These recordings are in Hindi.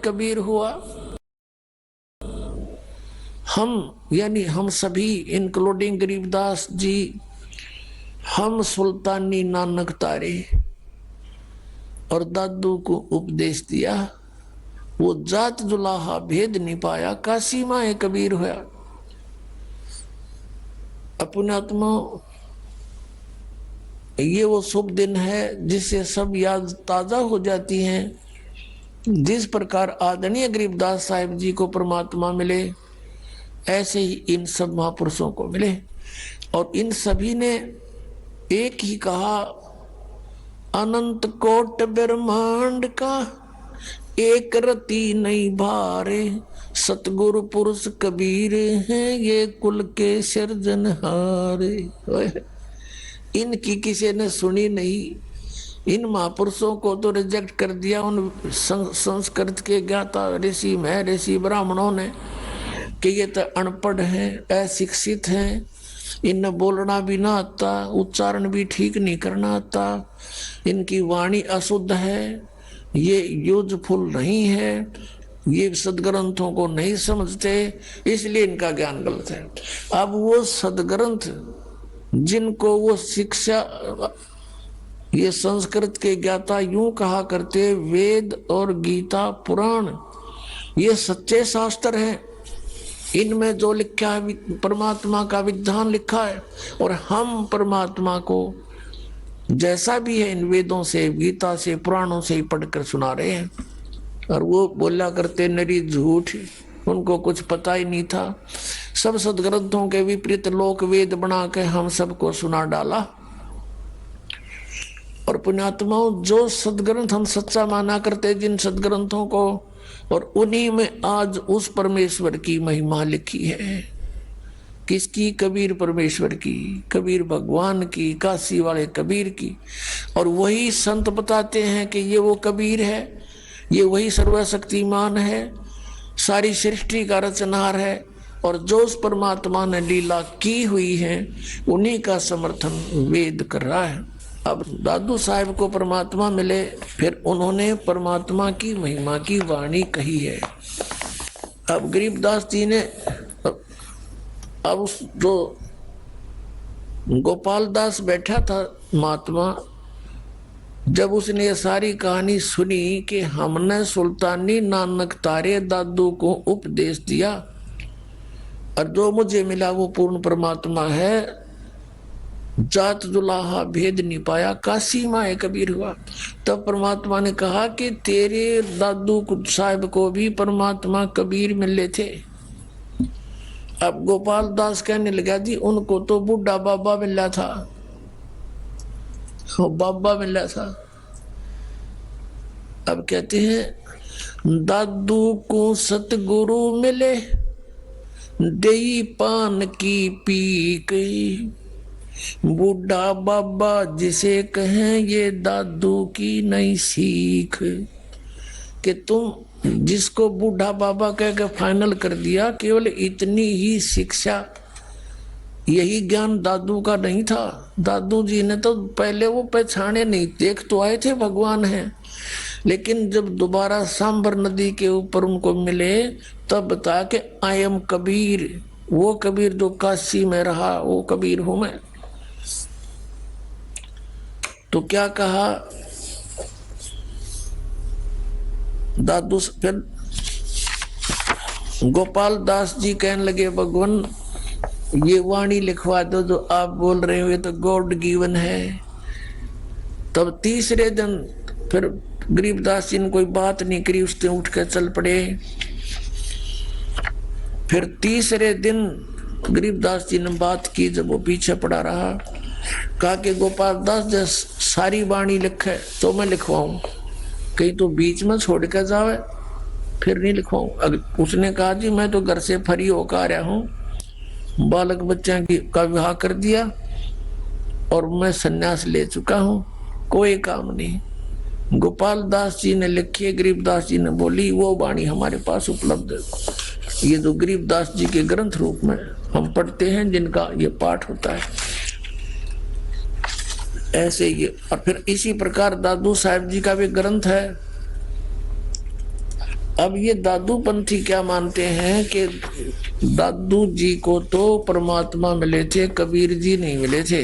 कबीर हुआ। हम यानी हम सभी इंक्लूडिंग गरीबदास जी, हम सुल्तानी नानक तारे और दादू को उपदेश दिया। वो जात जुलाहा भेद नहीं पाया, काशी माए कबीर हुआ। अपने आत्मा ये वो शुभ दिन है जिससे सब याद ताजा हो जाती हैं। जिस प्रकार आदरणीय गरीबदास साहिब जी को परमात्मा मिले, ऐसे ही इन सब महापुरुषों को मिले। और इन सभी ने एक ही कहा, अनंत कोट ब्रह्मांड का एक रति नहीं भारे, सतगुरु पुरुष कबीर हैं ये कुल के सिरजनहारे। इनकी किसी ने सुनी नहीं। इन महापुरुषों को तो रिजेक्ट कर दिया उन संस्कृत के ज्ञाता ऋषि महर्षि ब्राह्मणों ने कि ये तो अनपढ़ हैं, अशिक्षित हैं, इन्हें बोलना भी ना आता, उच्चारण भी ठीक नहीं करना आता, इनकी वाणी अशुद्ध है, ये यूजफुल नहीं है, ये सदग्रंथों को नहीं समझते, इसलिए इनका ज्ञान गलत है। अब वो सदग्रंथ जिनको वो शिक्षा, ये संस्कृत के ज्ञाता यूं कहा करते, वेद और गीता पुराण ये सच्चे शास्त्र हैं, इनमें जो लिखा है परमात्मा का विधान लिखा है, और हम परमात्मा को जैसा भी है इन वेदों से, गीता से, पुराणों से ही पढ़कर सुना रहे हैं। और वो बोला करते नरी झूठ, उनको कुछ पता ही नहीं था। सब सदग्रंथों के विपरीत लोक वेद बना के हम सबको सुना डाला। और पुण्यात्माओं, जो सदग्रंथ हम सच्चा माना करते जिन सदग्रंथों को, और उन्हीं में आज उस परमेश्वर की महिमा लिखी है। किसकी? कबीर परमेश्वर की, कबीर भगवान की, काशी वाले कबीर की। और वही संत बताते हैं कि ये वो कबीर है, ये वही सर्वशक्तिमान है, सारी सृष्टि का रचनहार है, और जो उस परमात्मा ने लीला की हुई है उन्हीं का समर्थन वेद कर रहा है। अब दादू साहब को परमात्मा मिले, फिर उन्होंने परमात्मा की महिमा की वाणी कही है। अब गरीबदास जी ने, अब जो गोपाल दास बैठा था महात्मा, जब उसने ये सारी कहानी सुनी कि हमने सुल्तानी नानक तारे दादू को उपदेश दिया और जो मुझे मिला वो पूर्ण परमात्मा है, जात जुलाहा भेद नहीं पाया, काशी माए कबीर हुआ। तब परमात्मा ने कहा कि तेरे दादू साहब को भी परमात्मा कबीर मिले थे। अब गोपाल दास कहने लगा, जी उनको तो बुढ़ा बाबा मिला था, बाबा मिला था। अब कहते हैं, दादू को सतगुरु मिले देई पान की पीक, बूढ़ा बाबा जिसे कहें ये दादू की नई सीख। कि तुम जिसको बूढ़ा बाबा कह के फाइनल कर दिया, केवल इतनी ही शिक्षा, यही ज्ञान दादू का नहीं था। दादू जी ने तो पहले वो पहचाने नहीं, देख तो आए थे भगवान हैं, लेकिन जब दोबारा सांबर नदी के ऊपर उनको मिले तब बताया कि आई एम कबीर, वो कबीर जो काशी में रहा वो कबीर हूं मैं। तो क्या कहा दादू? फिर गोपाल दास जी कहने लगे, भगवान ये वाणी लिखवा दो जो आप बोल रहे हो, ये तो गॉड गिवन है। तब तीसरे दिन फिर गरीबदास जी ने कोई बात नहीं करी, उसने उठ कर चल पड़े। फिर तीसरे दिन गरीबदास जी ने बात की, जब वो पीछे पड़ा रहा, कहा कि गोपाल दास जब सारी वाणी लिखे तो मैं लिखवाऊं, कहीं तो बीच में छोड़ कर जावे फिर नहीं लिखवाऊं। उसने कहा, जी मैं तो घर से फ्री होकर आ रहा हूं, बालक बच्चा का विवाह कर दिया और मैं संन्यास ले चुका हूं, कोई काम नहीं। गोपाल दास जी ने लिखी, गरीबदास जी ने बोली, वो वाणी हमारे पास उपलब्ध है। ये जो गरीबदास जी के ग्रंथ रूप में हम पढ़ते हैं, जिनका ये पाठ होता है, ऐसे ये। और फिर इसी प्रकार दादू साहब जी का भी ग्रंथ है, अब ये दादू पंथी क्या मानते हैं कि दादू जी को तो परमात्मा मिले थे, कबीर जी नहीं मिले थे।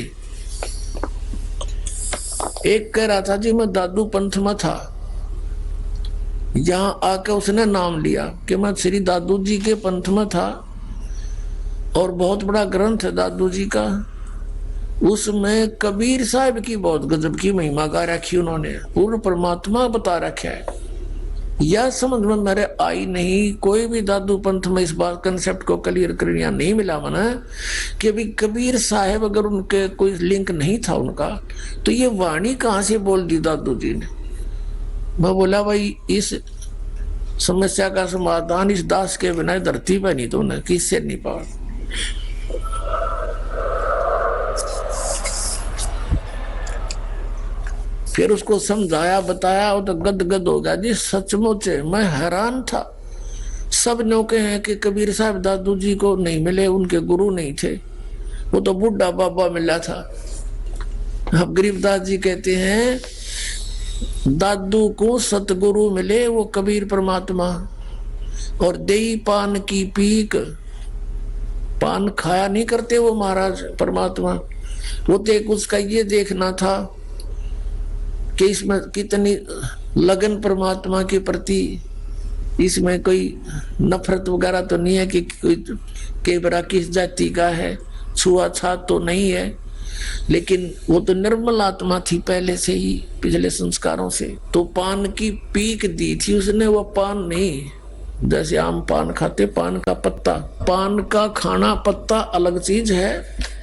एक कह रहा था जी मैं दादू पंथ में था, यहां आके उसने नाम लिया कि मैं श्री दादू जी के पंथ में था, और बहुत बड़ा ग्रंथ है दादू जी का, उसमें कबीर साहब की बहुत गजब की महिमा गा रखी उन्होंने, पूर्ण परमात्मा बता रखा है। यह समझ में मेरे आई नहीं, कोई भी दादू पंथ में इस बात कंसेप्ट को क्लियर करना नहीं मिला मना कि भी कबीर साहब अगर उनके कोई लिंक नहीं था उनका, तो ये वाणी कहाँ से बोल दी दादू जी ने। मैं बोला भाई इस समस्या का समाधान इस दास के बिना धरती पर नहीं तो उन्हें किससे नहीं पाओ। फिर उसको समझाया बताया, वो तो गदगद हो गया जी, सचमुच मैं हैरान था। सब नौके हैं कि कबीर साहब दादू जी को नहीं मिले, उनके गुरु नहीं थे, वो तो बुढ़ा बाबा मिला था। अब गरीबदास जी कहते हैं दादू को सतगुरु मिले वो कबीर परमात्मा, और देई पान की पीक, पान खाया नहीं करते वो महाराज परमात्मा। वो तो एक उसका ये देखना था कि इसमें कितनी लगन परमात्मा के प्रति, इसमें कोई नफरत वगैरह तो नहीं है कि कोई केवरा किस जाति का है, छुआछात तो नहीं है, लेकिन वो तो निर्मल आत्मा थी पहले से ही, पिछले संस्कारों से। तो पान की पीक दी थी उसने, वो पान नहीं जैसे आम पान खाते, पान का पत्ता, पान का खाना पत्ता अलग चीज है,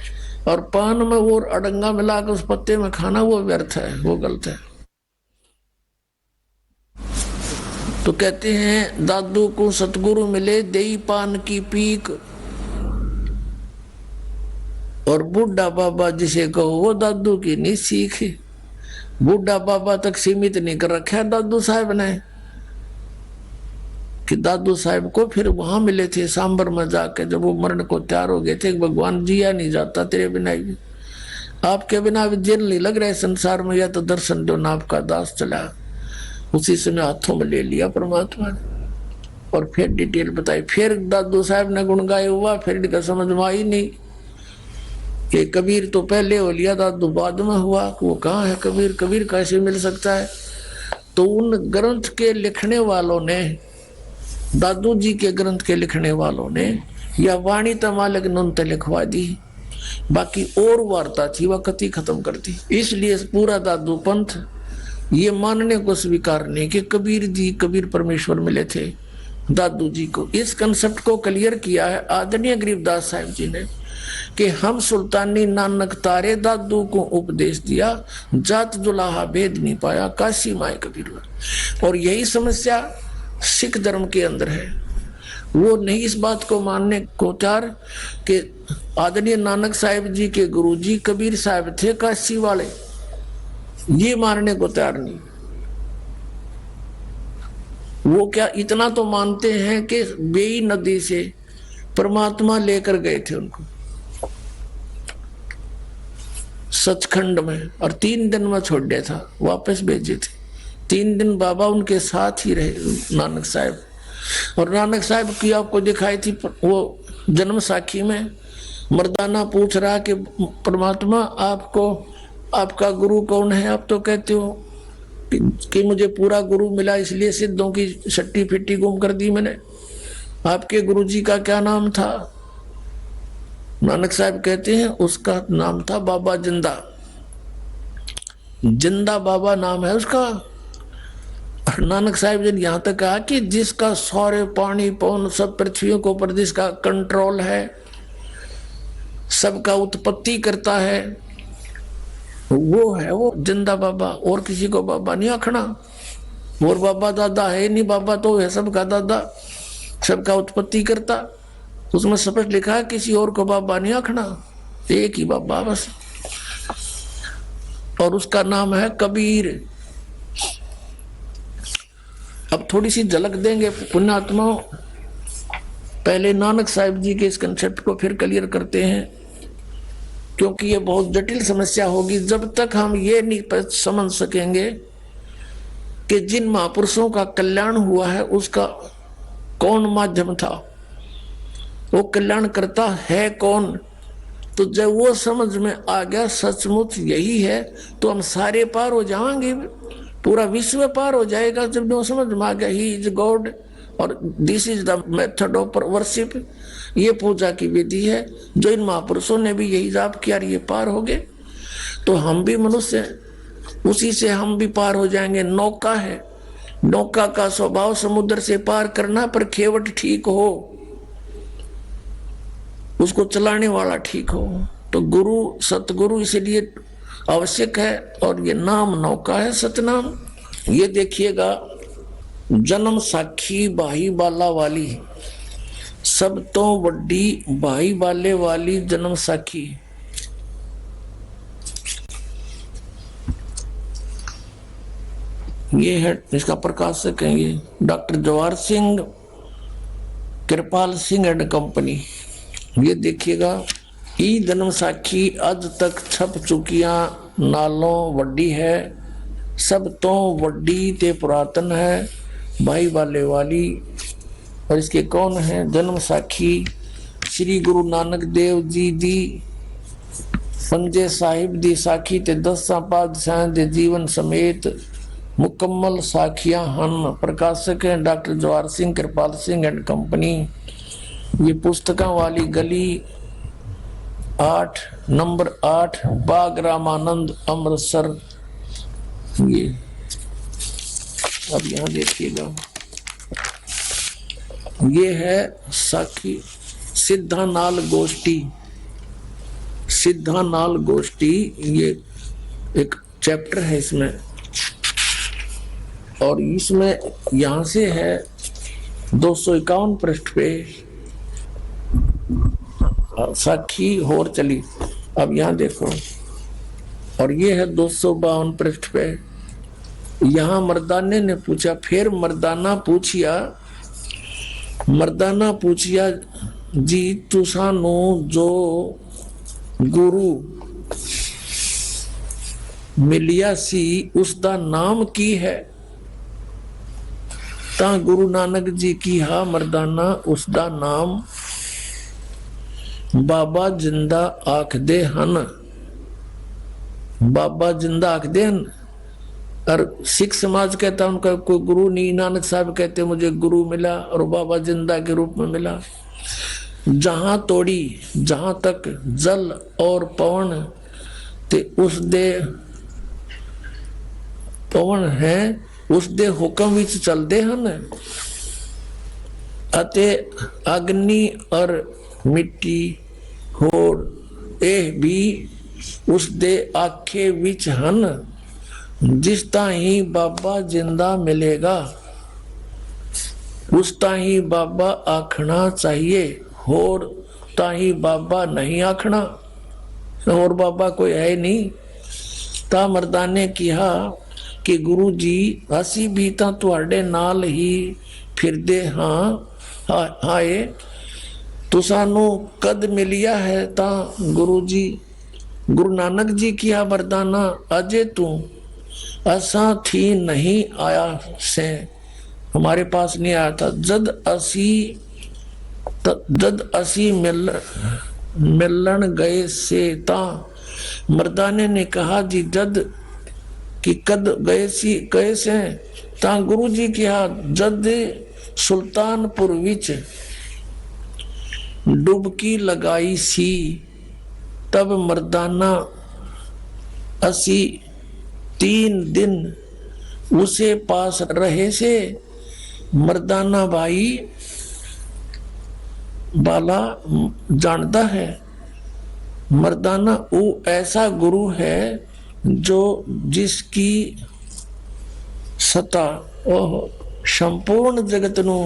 और पान में वो अड़ंगा मिलाकर उस पत्ते में खाना वो व्यर्थ है, वो गलत है। तो कहते हैं दादू को सतगुरु मिले देई पान की पीक, और बुढ़ा बाबा जिसे कहो वो दादू की नहीं सीख। बुढ़ा बाबा तक सीमित नहीं कर रखा है दादू साहब ने, कि दादू साहब को फिर वहां मिले थे सांबर में जाके, जब वो मरण को तैयार हो गए थे, भगवान जिया नहीं जाता तेरे बिना भी, आपके बिना भी दिल नहीं लग रहे संसार में, या तो दर्शन दो ना आपका दास चला। उसी समय हाथों में ले लिया परमात्मा ने, और फिर डिटेल बताई। फिर दादू साहब ने गुण गाए हुआ, फिर इनका समझ में आई नहीं कि कबीर तो पहले हो लिया, दादू बाद में हुआ, वो कहाँ है कबीर, कबीर कैसे मिल सकता है। तो उन ग्रंथ के लिखने वालों ने, दादू जी के ग्रंथ के लिखने वालों ने, या वाणी तमालक नंत लिखवा दी, बाकी और वार्ता थी वह कति खत्म कर दी। इसलिए पूरा दादू पंथ ये मानने को स्वीकार नहीं कि कबीर जी, कबीर परमेश्वर मिले थे दादू जी को। इस कंसेप्ट को क्लियर किया है आदरणीय गरीबदास साहिब जी ने कि हम सुल्तानी नानक तारे दादू को उपदेश दिया, जात जुलाहा भेद नहीं पाया, काशी माए कबीर। और यही समस्या सिख धर्म के अंदर है, वो नहीं इस बात को मानने को तैयार कि आदरणीय नानक साहिब जी के गुरु जी कबीर साहब थे काशी वाले, ये मानने को तैयार नहीं। वो क्या इतना तो मानते हैं कि बेई नदी से परमात्मा लेकर गए थे उनको सचखंड में, और 3 दिन में छोड़ दिया था, वापस भेजे थे। 3 दिन बाबा उनके साथ ही रहे नानक साहब। और नानक साहब की आपको दिखाई थी वो जन्म साखी में, मर्दाना पूछ रहा कि परमात्मा आपको, आपका गुरु कौन है। आप तो कहते हो कि मुझे पूरा गुरु मिला, इसलिए सिद्धों की सट्टी फिट्टी गुम कर दी मैंने। आपके गुरु जी का क्या नाम था? नानक साहब कहते हैं उसका नाम था बाबा जिंदा, जिंदा बाबा नाम है उसका। नानक साहब जी ने यहां तक कहा कि जिसका सौर्य पानी पवन सब पृथ्वियों को ऊपर जिसका कंट्रोल है, सबका उत्पत्ति करता है, वो है वो जिंदा बाबा। और किसी को बाबा नहीं आखना, और बाबा दादा है नहीं, बाबा तो है सबका दादा, सबका उत्पत्ति करता। उसमें स्पष्ट लिखा है किसी और को बाबा नहीं आखना, एक ही बाबा बस, और उसका नाम है कबीर। अब थोड़ी सी झलक देंगे पुण्यात्मा, पहले नानक साहिब जी के इस कंसेप्ट को फिर क्लियर करते हैं, क्योंकि ये बहुत जटिल समस्या होगी जब तक हम ये नहीं समझ सकेंगे कि जिन महापुरुषों का कल्याण हुआ है उसका कौन माध्यम था, वो कल्याण करता है कौन। तो जब वो समझ में आ गया सचमुच यही है, तो हम सारे पार हो जाएंगे, पूरा विश्व पार हो जाएगा। जब वो समझ में आ गया ही इज गॉड और this is the method of worship, ये पूजा की विधि है, जो इन महापुरुषों ने भी यही जाप किया, ये पार हो गए। तो हम भी मनुष्य, उसी से हम भी पार हो जाएंगे। नौका है, नौका का स्वभाव समुद्र से पार करना, पर खेवट ठीक हो, उसको चलाने वाला ठीक हो। तो गुरु सतगुरु इसलिए आवश्यक है। और ये नाम नौका है, सतनाम। ये देखिएगा, जन्म साखी भाई बाला वाली, सब तो बड़ी भाई बाले वाली जन्म साखी। ये है, इसका प्रकाशक है ये doctor Jawahar Singh Kripal Singh and company. ये देखिएगा, ई जन्म साखी अज तक छप चुकिया नालों वड्डी है, सब तो वड्डी ते पुरातन है, भाई बाले वाली। और इसके कौन है जन्म साखी? श्री गुरु नानक देव जी दी पंजे साहिब दी साखी ते 10 पातशाह दे जीवन समेत मुकम्मल साखियां हन। प्रकाशक है doctor Jawahar Singh Kripal Singh and company. ये पुस्तकों वाली गली 8 नंबर 8 बाग रामानंद अमृतसर। ये अब यहाँ देखिएगा, ये है साखी सिद्धानाल गोष्ठी। सिद्धानाल गोष्ठी ये एक चैप्टर है इसमें, और इसमें यहां से है 251 पृष्ठ पे साखी होर चली। अब यहां देखो, और ये है 252 पृष्ठ पे। यहां मर्दाने ने पूछा, फिर मर्दाना पूछिया जी तुसानू जो गुरु मिलिया सी उसका नाम की है। ता गुरु नानक जी की हा मर्दाना उसका नाम बाबा जिंदा आखदे हन। बाबा जिंदा आखदे हन। और सिख समाज कहता उनका कोई गुरु नहीं। नानक साहब कहते मुझे गुरु मिला और बाबा जिंदा के रूप में मिला। जहां तोड़ी जहां तक जल और पवन ते उस दे पवन है उस दे हुक्म विच चलदे हन अते अग्नि और मिट्टी होर एह भी उस दे आखे विच हन। जिस ताही बाबा जिंदा मिलेगा उस ताही बाबा आखना चाहिए, होर ताही बाबा नहीं आखना। और बाबा कोई है नहीं। ता मर्दाने कहा कि गुरु जी असी भी तां तुहाडे नाल ही फिरदे हां। हाए तुसानू कद मिलिया है? ता गुरु जी गुरु नानक जी किया वरदाना अजे तू असा थी नहीं आया से, हमारे पास नहीं आया था। जद असी मिलन गए से ता मर्दाने ने कहा जी जद कि कद गए से ता गुरु जी कहा जद सुल्तानपुर विच डुबकी लगाई सी तब मर्दाना असी 3 दिन उसे पास रहे से। मर्दाना भाई बाला जानता है मर्दाना वो ऐसा गुरु है जो जिसकी सत्ता संपूर्ण जगत नु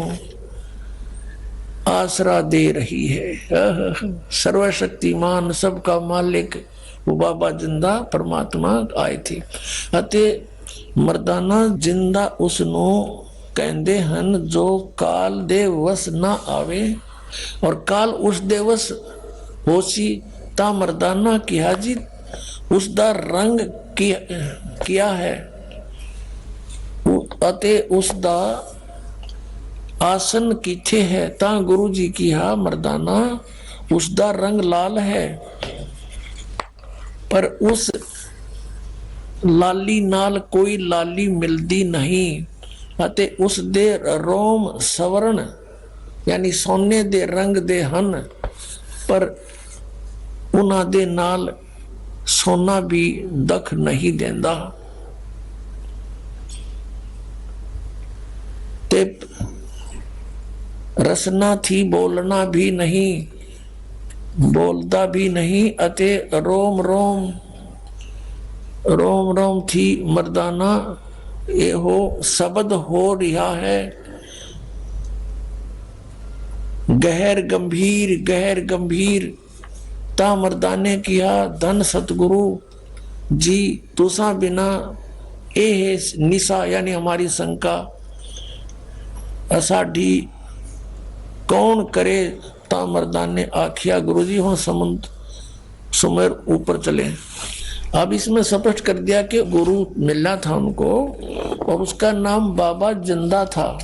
आसरा दे रही है। सर्वशक्तिमान सबका मालिक वो बाबा जिंदा परमात्मा आए थे। अते मर्दाना जिंदा उसनो कहंदे हन जो काल दे वस ना आवे और काल उस दे वस होसी। ता मर्दाना किया जी उसका रंग किया है अते उसका आसन किथे है ता गुरु जी की हा मर्दाना, उसका रंग लाल है, पर उस लाली नाल कोई लाली मिलती नहीं, अते उस दे रोम सवरण यानी सोने दे रंग दे हन, पर उन्हां दे नाल सोना भी दख नहीं देंदा। ते रसना थी बोलना भी नहीं, बोलता भी नहीं, अते रोम रोम रोम रोम थी मर्दाना, ये हो शब्द हो रिहा है, गहर गंभीर ता मर्दाने किया धन सतगुरु जी तुसा बिना ए है निशा यानी हमारी शंका असाढ़ी कौन करे, ता मर्दाने आखिया गुरु जी हो समुद्र सुमेर ऊपर चले। अब इसमें स्पष्ट कर दिया कि गुरु मिलना था उनको और उसका नाम बाबा जिंदा था।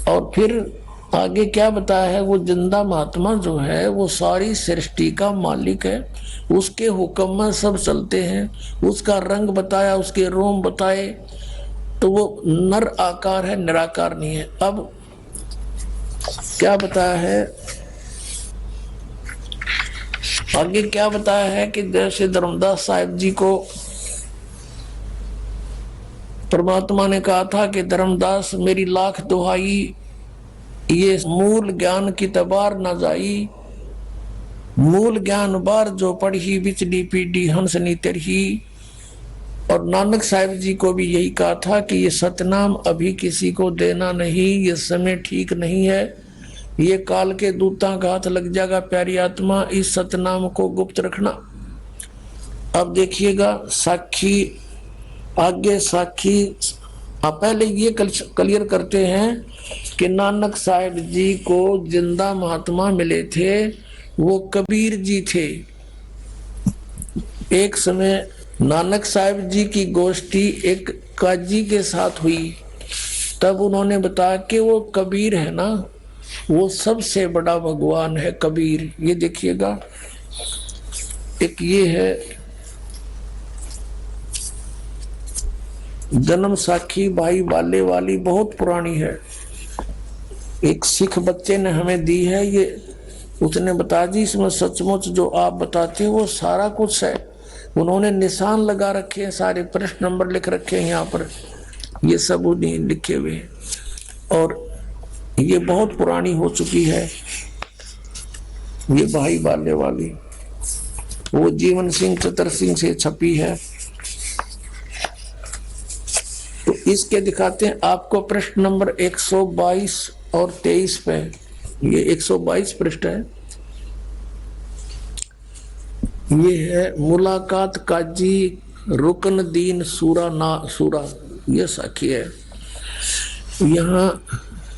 और फिर आगे क्या बताया है, वो जिंदा महात्मा जो है वो सारी सृष्टि का मालिक है, उसके हुक्म में सब चलते हैं। उसका रंग बताया, उसके रोम बताए, तो वो नर आकार है, निराकार नहीं है। अब क्या बताया है आगे, क्या बताया है कि जैसे धर्मदास साहिब जी को परमात्मा ने कहा था कि धर्मदास मेरी लाख दुहाई, ये मूल ज्ञान की तबार न जाई, मूल ज्ञान बार जो पढ़ी बिचली पीढ़ी हंसनी तरही। और नानक साहिब जी को भी यही कहा था कि ये सतनाम अभी किसी को देना नहीं, ये समय ठीक नहीं है, ये काल के दूतां का हाथ लग जाएगा, प्यारी आत्मा इस सतनाम को गुप्त रखना। अब देखिएगा साखी, आगे साखी पहले ये क्लियर करते हैं कि नानक साहिब जी को जिंदा महात्मा मिले थे, वो कबीर जी थे। एक समय नानक साहिब जी की गोष्ठी एक काजी के साथ हुई, तब उन्होंने बताया कि वो कबीर है ना, वो सबसे बड़ा भगवान है कबीर। ये देखिएगा, एक ये है जन्म साखी भाई बाले वाली, बहुत पुरानी है, एक सिख बच्चे ने हमें दी है। ये उसने बता दी, इसमें सचमुच जो आप बताते हो वो सारा कुछ है। उन्होंने निशान लगा रखे हैं, सारे प्रश्न नंबर लिख रखे हैं यहाँ पर, ये सब उन्हीं लिखे हुए हैं। और ये बहुत पुरानी हो चुकी है, ये भाई बाले वाली, वो जीवन सिंह चतर सिंह से छपी है। तो इसके दिखाते हैं आपको प्रश्न नंबर 122 और 23 पे, ये 122 पृष्ठ है। ये है मुलाकात काजी रुकन दीन सूरा ना सूरा, ये साखी है। यहाँ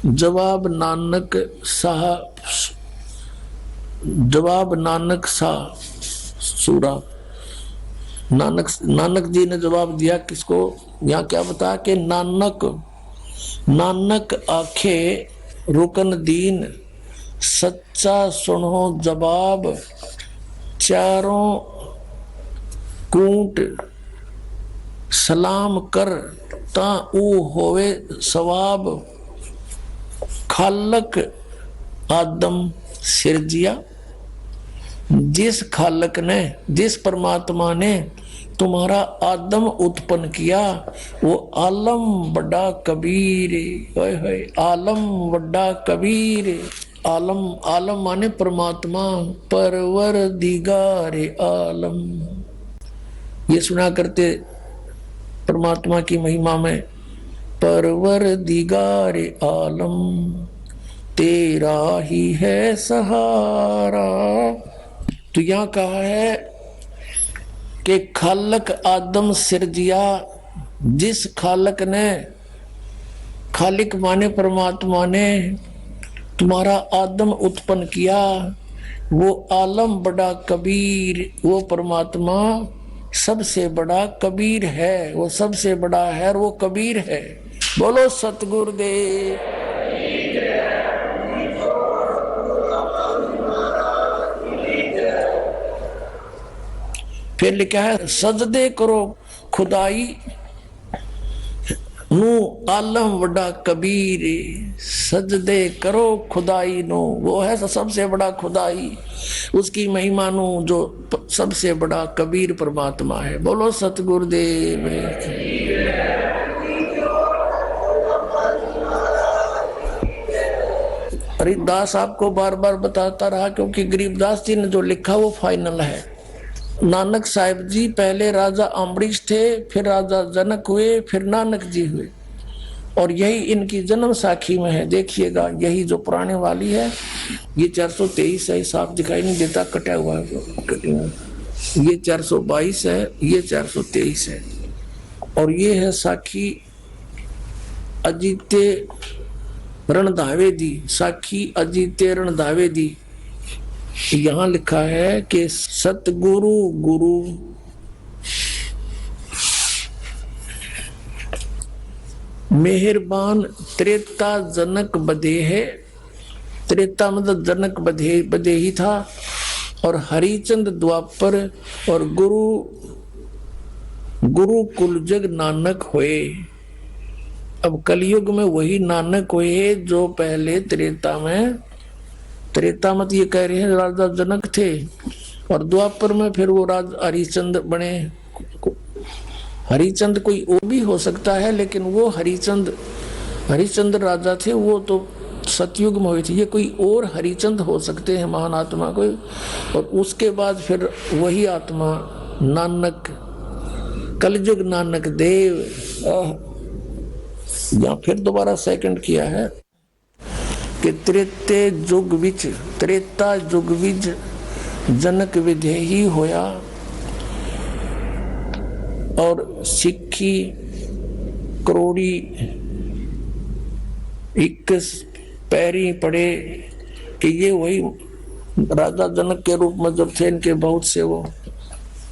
जवाब नानक शाह सूरा, नानक जी ने जवाब दिया किसको, यहाँ क्या बताया कि नानक आखे रुकन दीन, सच्चा सुनो जवाब, चारों कूट सलाम कर ता ऊ होवे सवाब, खालक आदम सिरजिया। जिस खालक ने, जिस परमात्मा ने तुम्हारा आदम उत्पन्न किया, वो आलम बड़ा कबीर, आलम बड़ा कबीर। आलम माने परमात्मा, परवरदिगार आलम। ये सुना करते परमात्मा की महिमा में, परवरदिगार आलम तेरा ही है सहारा। तो यहाँ कहा है कि खालक आदम सिरजिया, जिस खालक ने, खालिक माने परमात्मा ने तुम्हारा आदम उत्पन्न किया, वो आलम बड़ा कबीर, वो परमात्मा सबसे बड़ा कबीर है, वो सबसे बड़ा है और वो कबीर है। बोलो सतगुरुदेव। फिर लिखा है सजदे करो खुदाई नू आलम वड्डा कबीर, सजदे करो खुदाई नो, वो है सबसे बड़ा खुदाई, उसकी महिमा नु जो सबसे बड़ा कबीर परमात्मा है। बोलो सतगुरुदेव। गरीबदास आपको बार बार बताता रहा क्योंकि गरीबदास जी ने जो लिखा वो फाइनल है। नानक साहिब जी पहले राजा अम्बरीश थे, फिर राजा जनक हुए, फिर नानक जी हुए, और यही इनकी जन्म साखी में है। देखिएगा यही जो पुराने वाली है ये 423 है, साफ दिखाई नहीं देता, कटा हुआ है। ये 422 है, ये 423 है, और ये है साखी अजीते रणधावे दी, साखी अजीते रणधावे दी। यहां लिखा है कि सतगुरु गुरु मेहरबान त्रेता जनक बधे है, त्रेता मतलब जनक बधे ही था, और हरिचंद द्वापर, और गुरु कुलजग नानक होए। अब कलयुग में वही नानक हुए जो पहले त्रेता में, त्रेता मत ये कह रहे हैं राजा जनक थे, और द्वापर में फिर वो राजा हरिचंद बने। हरिचंद कोई और भी हो सकता है, लेकिन वो हरिचंद राजा थे, वो तो सतयुग में हुए थे। ये कोई और हरिचंद हो सकते हैं महान आत्मा कोई, और उसके बाद फिर वही आत्मा नानक, कलयुग नानक देव। या फिर दोबारा सेकंड किया है कि त्रेता जुग विच जनक विधेयी होया, और सिक्खी करोड़ी 21 पैरी पड़े, कि ये वही राजा जनक के रूप में जब थे, इनके बहुत से वो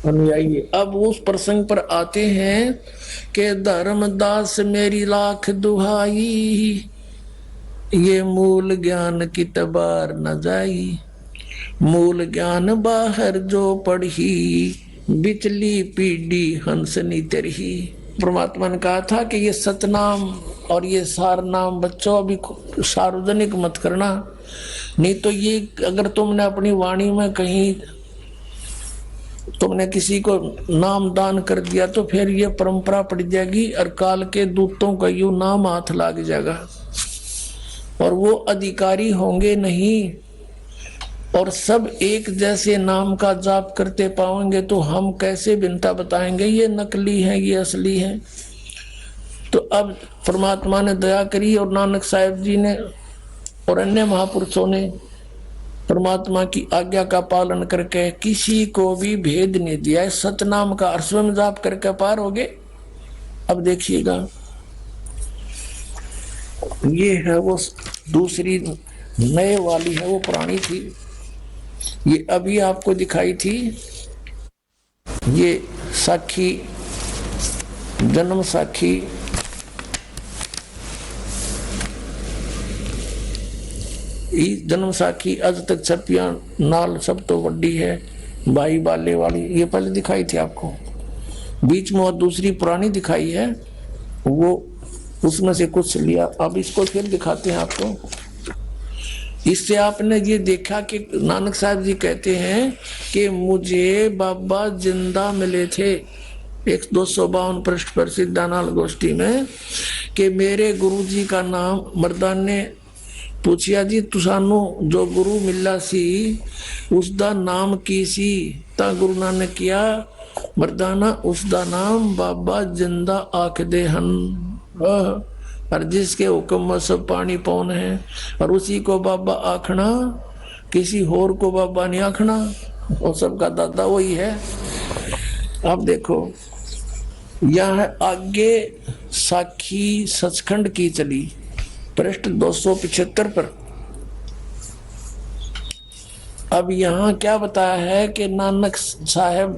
अनुयायी। अब उस प्रसंग पर आते हैं कि धर्मदास मेरी लाख दुहाई, ये मूल ज्ञान की तबार न जाई, मूल ज्ञान बाहर जो पढ़ी, बिचली पीढ़ी हंसनी तरही। परमात्मा ने कहा था कि ये सतनाम और ये सार नाम बच्चों अभी सार्वजनिक मत करना, नहीं तो ये अगर तुमने अपनी वाणी में कहीं तुमने किसी को नाम दान कर दिया तो फिर ये परंपरा पड़ जाएगी, और काल के दूतों का यूं नाम हाथ लग जाएगा, और वो अधिकारी होंगे नहीं, और सब एक जैसे नाम का जाप करते पाएंगे, तो हम कैसे भिन्नता बताएंगे ये नकली है ये असली है। तो अब परमात्मा ने दया करी, और नानक साहिब जी ने और अन्य महापुरुषों ने परमात्मा की आज्ञा का पालन करके किसी को भी भेद नहीं दिया। सतनाम का अर्श्वम जाप करके पार हो गए। अब देखिएगा ये है वो दूसरी नए वाली है, वो पुरानी थी, ये अभी आपको दिखाई थी। ये साखी जन्म साखी जन्म साखी अज तक छपिया नाल सब तो वड्डी है, भाई बाले वाली ये पहले दिखाई थी आपको, बीच में और दूसरी पुरानी दिखाई है, वो उसमें से कुछ लिया। अब इसको फिर दिखाते हैं आपको। इससे आपने ये देखा कि नानक साहब जी कहते हैं कि मुझे बाबा जिंदा मिले थे 252 पृष्ठ पर सिद्धानाल गोष्ठी में, कि मेरे गुरु जी का नाम मर्दान ने पूछिया जी तुसानू जो गुरु मिला सी उसका नाम की सी, ता गुरु नानक किया मर्दाना उसका नाम बाबा जिंदा आख दे हन, और जिसके हुक्म में सब पानी पौन है, और उसी को बाबा आखना, किसी होर को बाबा नहीं आखना, और सबका दादा वही है। अब देखो यह आगे साखी सचखंड की चली पृष्ठ 275 पर। अब यहां क्या बताया है कि नानक साहब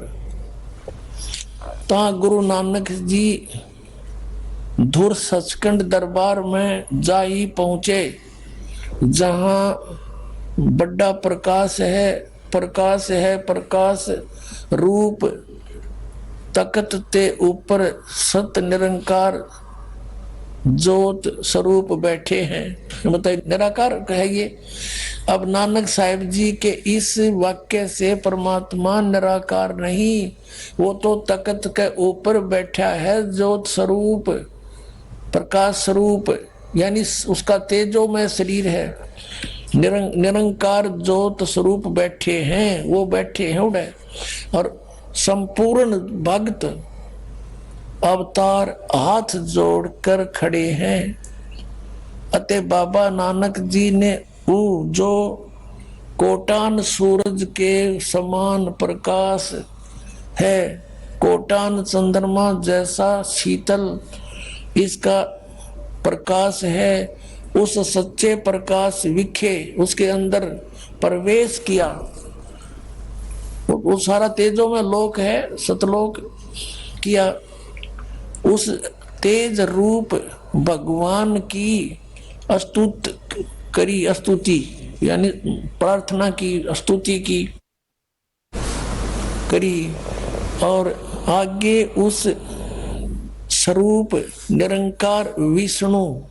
ता गुरु नानक जी धुर सचखंड दरबार में जाई पहुंचे, जहां बड़ा प्रकाश है, प्रकाश रूप तख्त ते ऊपर सत निरंकार ज्योत स्वरूप बैठे हैं। बताइए निराकार है ये। अब नानक साहिब जी के इस वाक्य से परमात्मा निराकार नहीं, वो तो तख्त के ऊपर बैठा है, ज्योत स्वरूप प्रकाश स्वरूप, यानी उसका तेजोमय शरीर है। निरंकार ज्योत स्वरूप बैठे हैं, वो बैठे हैं उड़े। और संपूर्ण भक्त अवतार हाथ जोड़कर खड़े हैं। अतः बाबा नानक जी ने जो कोटान सूरज के समान प्रकाश है, कोटान चंद्रमा जैसा शीतल इसका प्रकाश है, उस सच्चे प्रकाश विखे उसके अंदर प्रवेश किया। वो सारा तेजों में लोक है, सतलोक किया। उस तेज रूप भगवान की स्तुति यानी प्रार्थना की, स्तुति की करी। और आगे उस स्वरूप निरंकार विष्णु,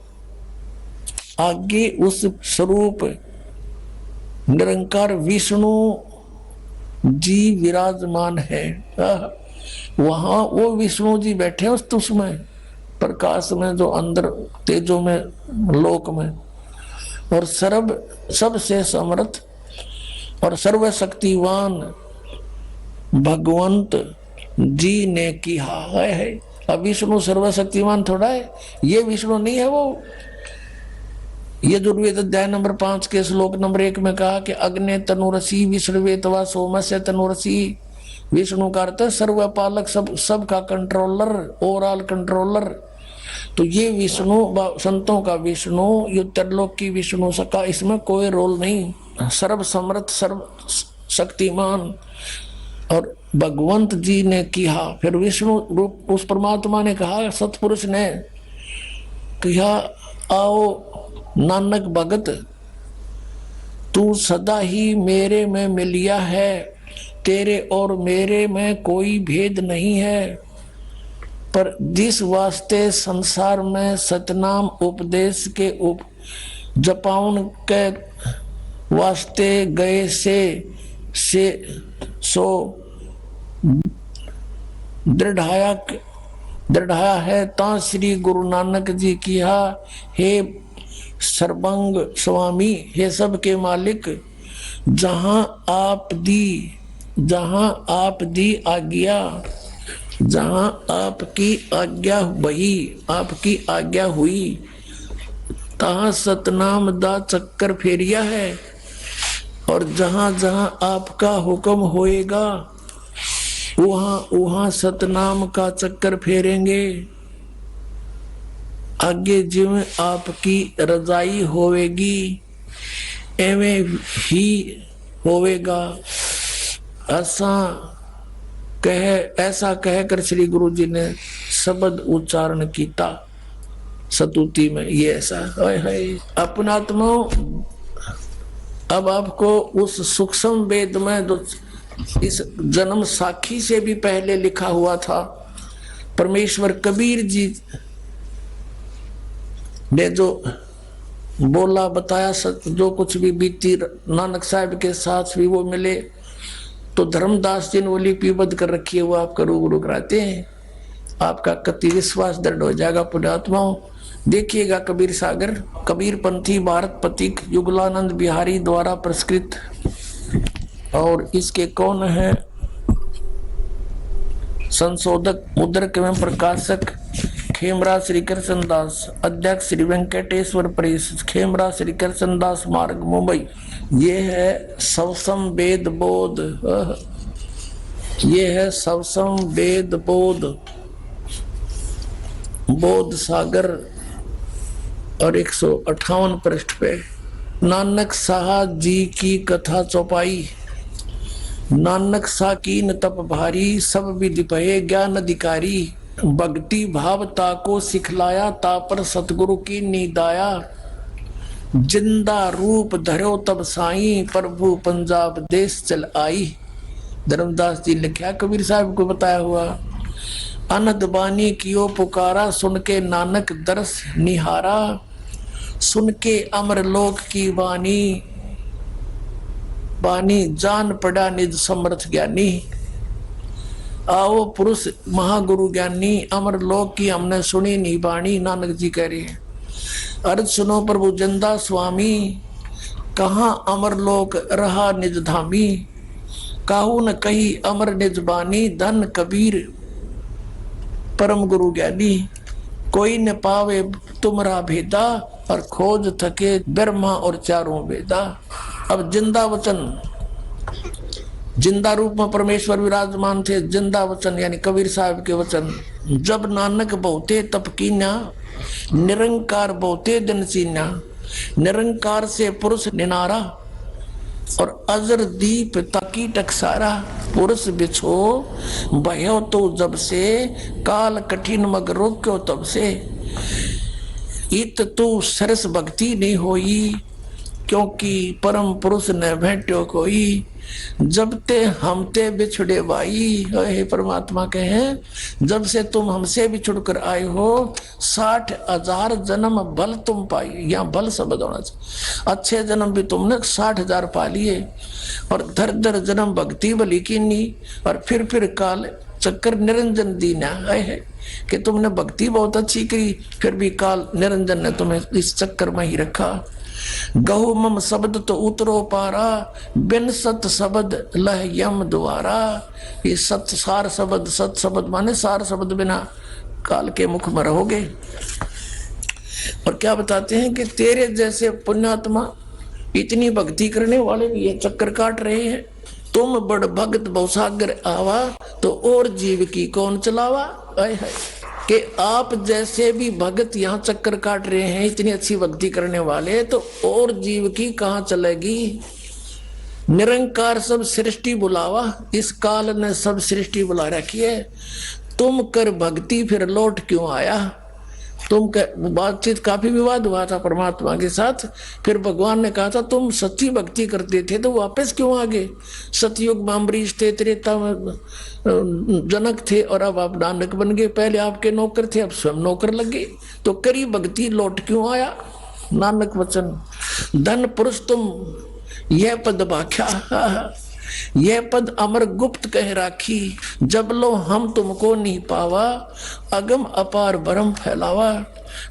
आगे उस स्वरूप निरंकार विष्णु जी विराजमान है। वहां वो विष्णु जी बैठे उसमें प्रकाश में, जो अंदर तेजों में लोक में। और सबसे समर्थ और सर्वशक्तिवान भगवंत जी ने किया है। अब विष्णु सर्वशक्तिमान थोड़ा है, ये विष्णु नहीं है वो। ये दुर्वेद अध्याय नंबर 5 के श्लोक नंबर 1 में कहा कि अग्नि तनुरसी विष्णुवेतवा सोमस्य तनुरसी। विष्णु का अर्थ सर्वपालक, सबका कंट्रोलर, ओवरऑल कंट्रोलर। तो ये विष्णु संतों का विष्णु, ये त्रिलोक की विष्णु सका, इसमें कोई रोल नहीं। सर्व समर्थ सर्व शक्तिमान और भगवंत जी ने किया। फिर विष्णु रूप उस परमात्मा ने कहा, सतपुरुष ने कहा, आओ नानक भगत, तू सदा ही मेरे में मिलिया है, तेरे और मेरे में कोई भेद नहीं है। पर जिस वास्ते संसार में सतनाम उपदेश के जपाउन के वास्ते गए से सो दृढ़ाया है, ता श्री गुरु नानक जी किया, हे सर्वंग स्वामी, हे सब के मालिक, जहां आप दी आज्ञा, जहां आपकी आज्ञा वही आपकी आज्ञा हुई, तहां सतनाम दा चक्कर फेरिया है। और जहां जहां आपका हुक्म होएगा वहां सतनाम का चक्कर फेरेंगे। आगे जिवें आपकी रजाई होवेगी एवें ही होवेगा। ऐसा कहकर श्री गुरु जी ने शब्द उच्चारण किया सतुति में। ये ऐसा है अपनात्मा। अब आपको उस सूक्ष्म वेद में जो इस जन्म साखी से भी पहले लिखा हुआ था, परमेश्वर कबीर जी ने जो बोला बताया, जो कुछ भी बीती नानक साहब के साथ भी वो मिले, तो धर्मदास जी ने वो लिपिबद्ध कर रखी है, वो आपका रूबरू कराते हैं। आपका कति विश्वास दृढ़ हो जाएगा पुण्यात्माओं। देखिएगा कबीर सागर, कबीर पंथी भारत पथिक युगलानंद बिहारी द्वारा पुरस्कृत। और इसके कौन है संशोधक, मुद्रक एवं प्रकाशक खेमरा श्री कृष्ण दास, अध्यक्ष श्री वेंकटेश्वर प्रेस, खेमरा श्री कृष्ण दास मार्ग मुंबई। ये है सवसम वेद बोध, ये है सवसम वेद बोध, बोध सागर। और 158 पृष्ठ पे नानक साहब जी की कथा चौपाई। नानक साकीन तप भारी, सब विधि भये ज्ञान अधिकारी, भक्ति भाव ताको सिखलाया, तापर सतगुरु की नीदाया, जिंदा रूप धरो तब साई, प्रभु पंजाब देश चल आई। धर्मदास जी लिखा, कबीर साहब को बताया हुआ। अनद बानी कियो पुकारा, सुन के नानक दरस निहारा। सुन के अमर लोक की बानी, बानी जान पड़ा निज समर्थ ज्ञानी। आओ पुरुष महागुरु ज्ञानी, अमर लोक की हमने सुनी नहीं बाणी। नानक जी कह रहे हैं, अर्ज सुनो प्रभु जिंदा स्वामी, कहाँ अमर लोक रहा निज धामी। काहू न कही अमर निज बानी, धन कबीर परम गुरु ज्ञानी। कोई न पावे तुमरा भेदा, और खोज थके ब्रह्मा और चारों वेदा। अब जिंदा वचन, जिंदा रूप में परमेश्वर विराजमान थे। जिंदा वचन यानी कबीर साहब के वचन। जब नानक बहुते तप कीन्या, निरंकार बहुते दिन सीन्या। निरंकार से पुरुष निनारा, और अजर दीप ताकी टकसारा। पुरुष बिछो भयो तो जब से, काल कठिन मग रोक्यो तब से। इत तू सरस भक्ति नहीं होई, क्योंकि परम पुरुष न भेंट्यो कोई। जब ते हमते बिछुड़े भाई, हे परमात्मा कहे जब से तुम हमसे बिछुड़ कर आए हो, 60,000 जन्म बल तुम पाई। यहाँ बल शब्द होना चाहिए। अच्छे जन्म भी तुमने 60,000 पा लिए, और दर दर जन्म भक्ति बली कीनी, और फिर काल चक्कर निरंजन दीना है कि तुमने भक्ति बहुत अच्छी की, फिर भी काल निरंजन ने तुम्हें इस चक्कर में ही रखा। गहु मम शब्द तो उतरो पारा, बिन सत शब्द लह यम द्वारा। ये सत सार शब्द, सत शब्द माने सार शब्द बिना काल के मुख में रहोगे। और क्या बताते हैं कि तेरे जैसे पुण्यात्मा इतनी भक्ति करने वाले भी ये चक्कर काट रहे हैं। तुम बड़ भगत बहुसागर आवा, तो और जीव की कौन चलावा। आए है कि आप जैसे भी भगत यहाँ चक्कर काट रहे हैं, इतनी अच्छी भक्ति करने वाले, तो और जीव की कहाँ चलेगी। निरंकार सब सृष्टि बुलावा, इस काल ने सब सृष्टि बुला रखी है। तुम कर भक्ति फिर लौट क्यों आया। तुम बातचीत काफी विवाद हुआ था परमात्मा के साथ। फिर भगवान ने कहा था तुम सच्ची भक्ति करते थे तो वापस क्यों आ गए। सतयुग में अम्बरीश थे, त्रेता में जनक थे, और अब आप नानक बन गए। पहले आपके नौकर थे, अब स्वयं नौकर लग गए, तो करी भक्ति लौट क्यों आया। नानक वचन। धन पुरुष तुम यह पद भाख्या, यह पद अमर गुप्त कह राखी। जब लो हम तुमको नहीं पावा, अगम अपार भरम फैलावा।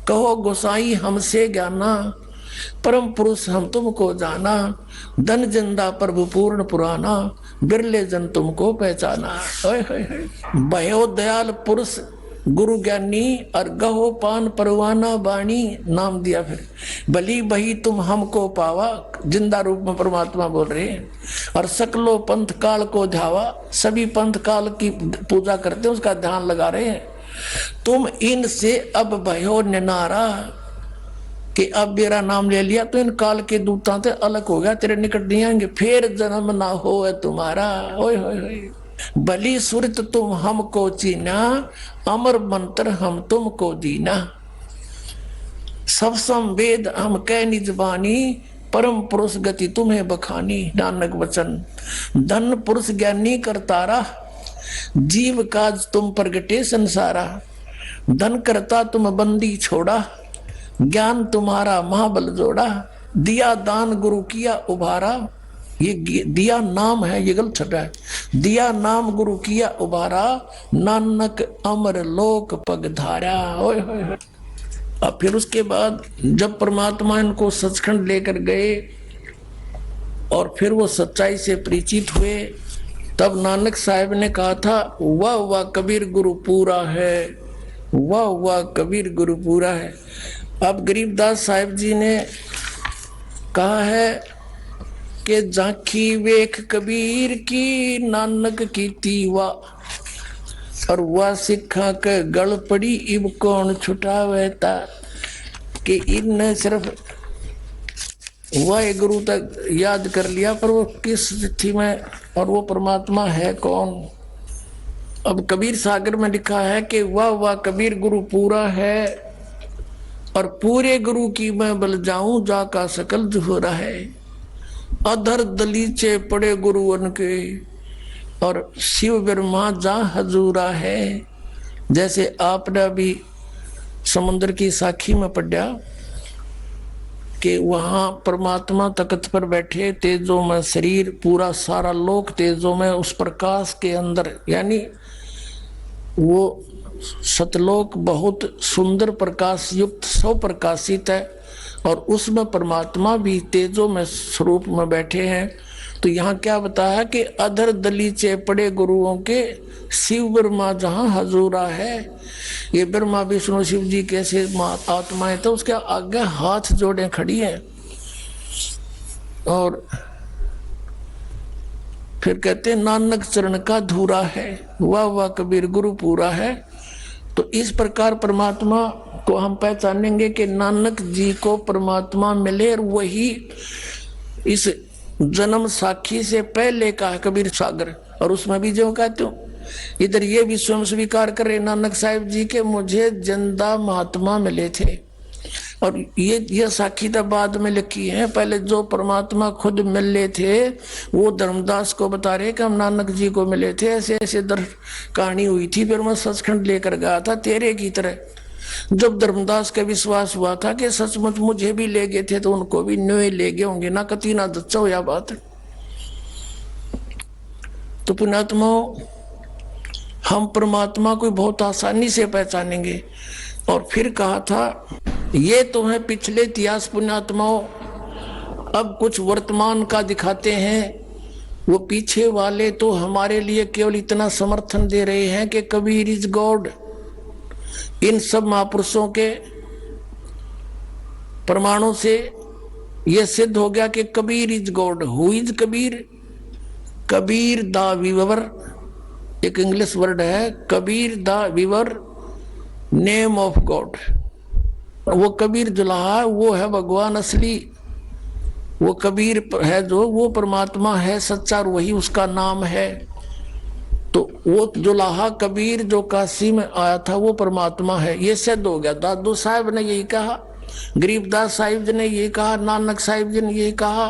कहो गोसाई हमसे ज्ञाना, परम पुरुष हम तुमको जाना। धन जिंदा प्रभु पूर्ण पुराना, बिरले जन तुमको पहचाना। भयो दयाल पुरुष गुरु ज्ञानी, और गहो पान परवाना बाणी। नाम दिया फिर भली बही तुम हमको पावा। जिंदा रूप में परमात्मा बोल रहे हैं। और सकलो पंथ काल को ध्यावा, सभी पंथ काल की पूजा करते हैं, उसका ध्यान लगा रहे हैं। तुम इनसे अब भयो निनारा, कि अब मेरा नाम ले लिया तो इन काल के दूतां से अलग हो गया, तेरे निकट नहीं आएंगे, फिर जन्म ना हो तुम्हारा। ओए होए भली सुरत तुम हमको चीना, अमर मंत्र हम तुमको दीना। सब संवेद हम कह निज बानी, परम पुरुष गति तुम्हें बखानी। नानक वचन। धन पुरुष ज्ञानी करतारा, जीव काज तुम प्रगटे संसारा। धन करता तुम बंदी छोड़ा, ज्ञान तुम्हारा महाबल जोड़ा। दिया दान गुरु किया उभारा, ये दिया नाम है, ये गलत छटा है। दिया नाम गुरु किया उबारा, नानक अमर लोक पग धारा। ओए होए। अब फिर उसके बाद जब परमात्मा इनको सचखंड लेकर गए और फिर वो सच्चाई से परिचित हुए, तब नानक साहब ने कहा था वाह वाह कबीर गुरु पूरा है, वाह वाह कबीर गुरु पूरा है। अब गरीबदास साहिब जी ने कहा है कि झांकी वेख कबीर की, नानक की तीवा, और वह सिखा के गल पड़ी इब कौन छुटावेता। कि इनने सिर्फ वह गुरु तक याद कर लिया, पर वो किस स्थिति में और वो परमात्मा है कौन। अब कबीर सागर में लिखा है कि वाह वाह कबीर गुरु पूरा है, और पूरे गुरु की मैं बल जाऊं जाका सकल जुहरा है। अधर दलीचे पड़े गुरु उनके, और शिव ब्रह्मा जा हजूरा है। जैसे आपने अभी समुद्र की साखी में पढ़ा कि वहां परमात्मा तख्त पर बैठे, तेजो में शरीर, पूरा सारा लोक तेजो में, उस प्रकाश के अंदर, यानी वो सतलोक बहुत सुंदर प्रकाश युक्त स्वप्रकाशित है और उसमें परमात्मा भी तेजो में स्वरूप में बैठे हैं। तो यहाँ क्या बताया कि अधर दलीचे पड़े गुरुओं के, शिव ब्रह्मा जहाँ हजूरा है। ये ब्रह्मा विष्णु शिव जी कैसे आत्माएं, तो उसके आगे हाथ जोड़े खड़ी हैं। और फिर कहते हैं नानक चरण का धूरा है, वाह वाह कबीर गुरु पूरा है। तो इस प्रकार परमात्मा को हम पहचानेंगे कि नानक जी को परमात्मा मिले, और वही इस जन्म साखी से पहले का कबीर सागर। और उसमें भी जो कहते हो इधर ये भी स्वयं स्वीकार करे नानक साहिब जी के मुझे जिंदा महात्मा मिले थे। और ये साखी तो बाद में लिखी है, पहले जो परमात्मा खुद मिले थे वो धर्मदास को बता रहे कि हम नानक जी को मिले थे, ऐसे ऐसे कहानी हुई थी। फिर मैं सचखंड लेकर गया था तेरे की तरह। जब धर्मदास का विश्वास हुआ था कि सचमुच मुझे भी ले गए थे, तो उनको भी न्योय ले गए होंगे ना, कती ना दच्चा हो या बात। तो पुण्यात्माओं, हम परमात्मा को बहुत आसानी से पहचानेंगे। और फिर कहा था ये तो है पिछले इतिहास पुण्यात्माओं, अब कुछ वर्तमान का दिखाते हैं। वो पीछे वाले तो हमारे लिए केवल इतना समर्थन दे रहे हैं कि कबीर इज गॉड। इन सब महापुरुषों के प्रमाणों से यह सिद्ध हो गया कि Kabir is God. Who is Kabir? Kabir the weaver, एक इंग्लिश वर्ड है, Kabir the weaver, name of God. वो कबीर जुलाहा वो है भगवान असली, वो कबीर है जो वो परमात्मा है सच्चा, और वही उसका नाम है। तो वो जुलाहा कबीर जो काशी में आया था वो परमात्मा है, ये सिद्ध हो गया। दादू साहब ने यही कहा, गरीबदास साहिब जी ने यही कहा, नानक साहिब जी ने यही कहा,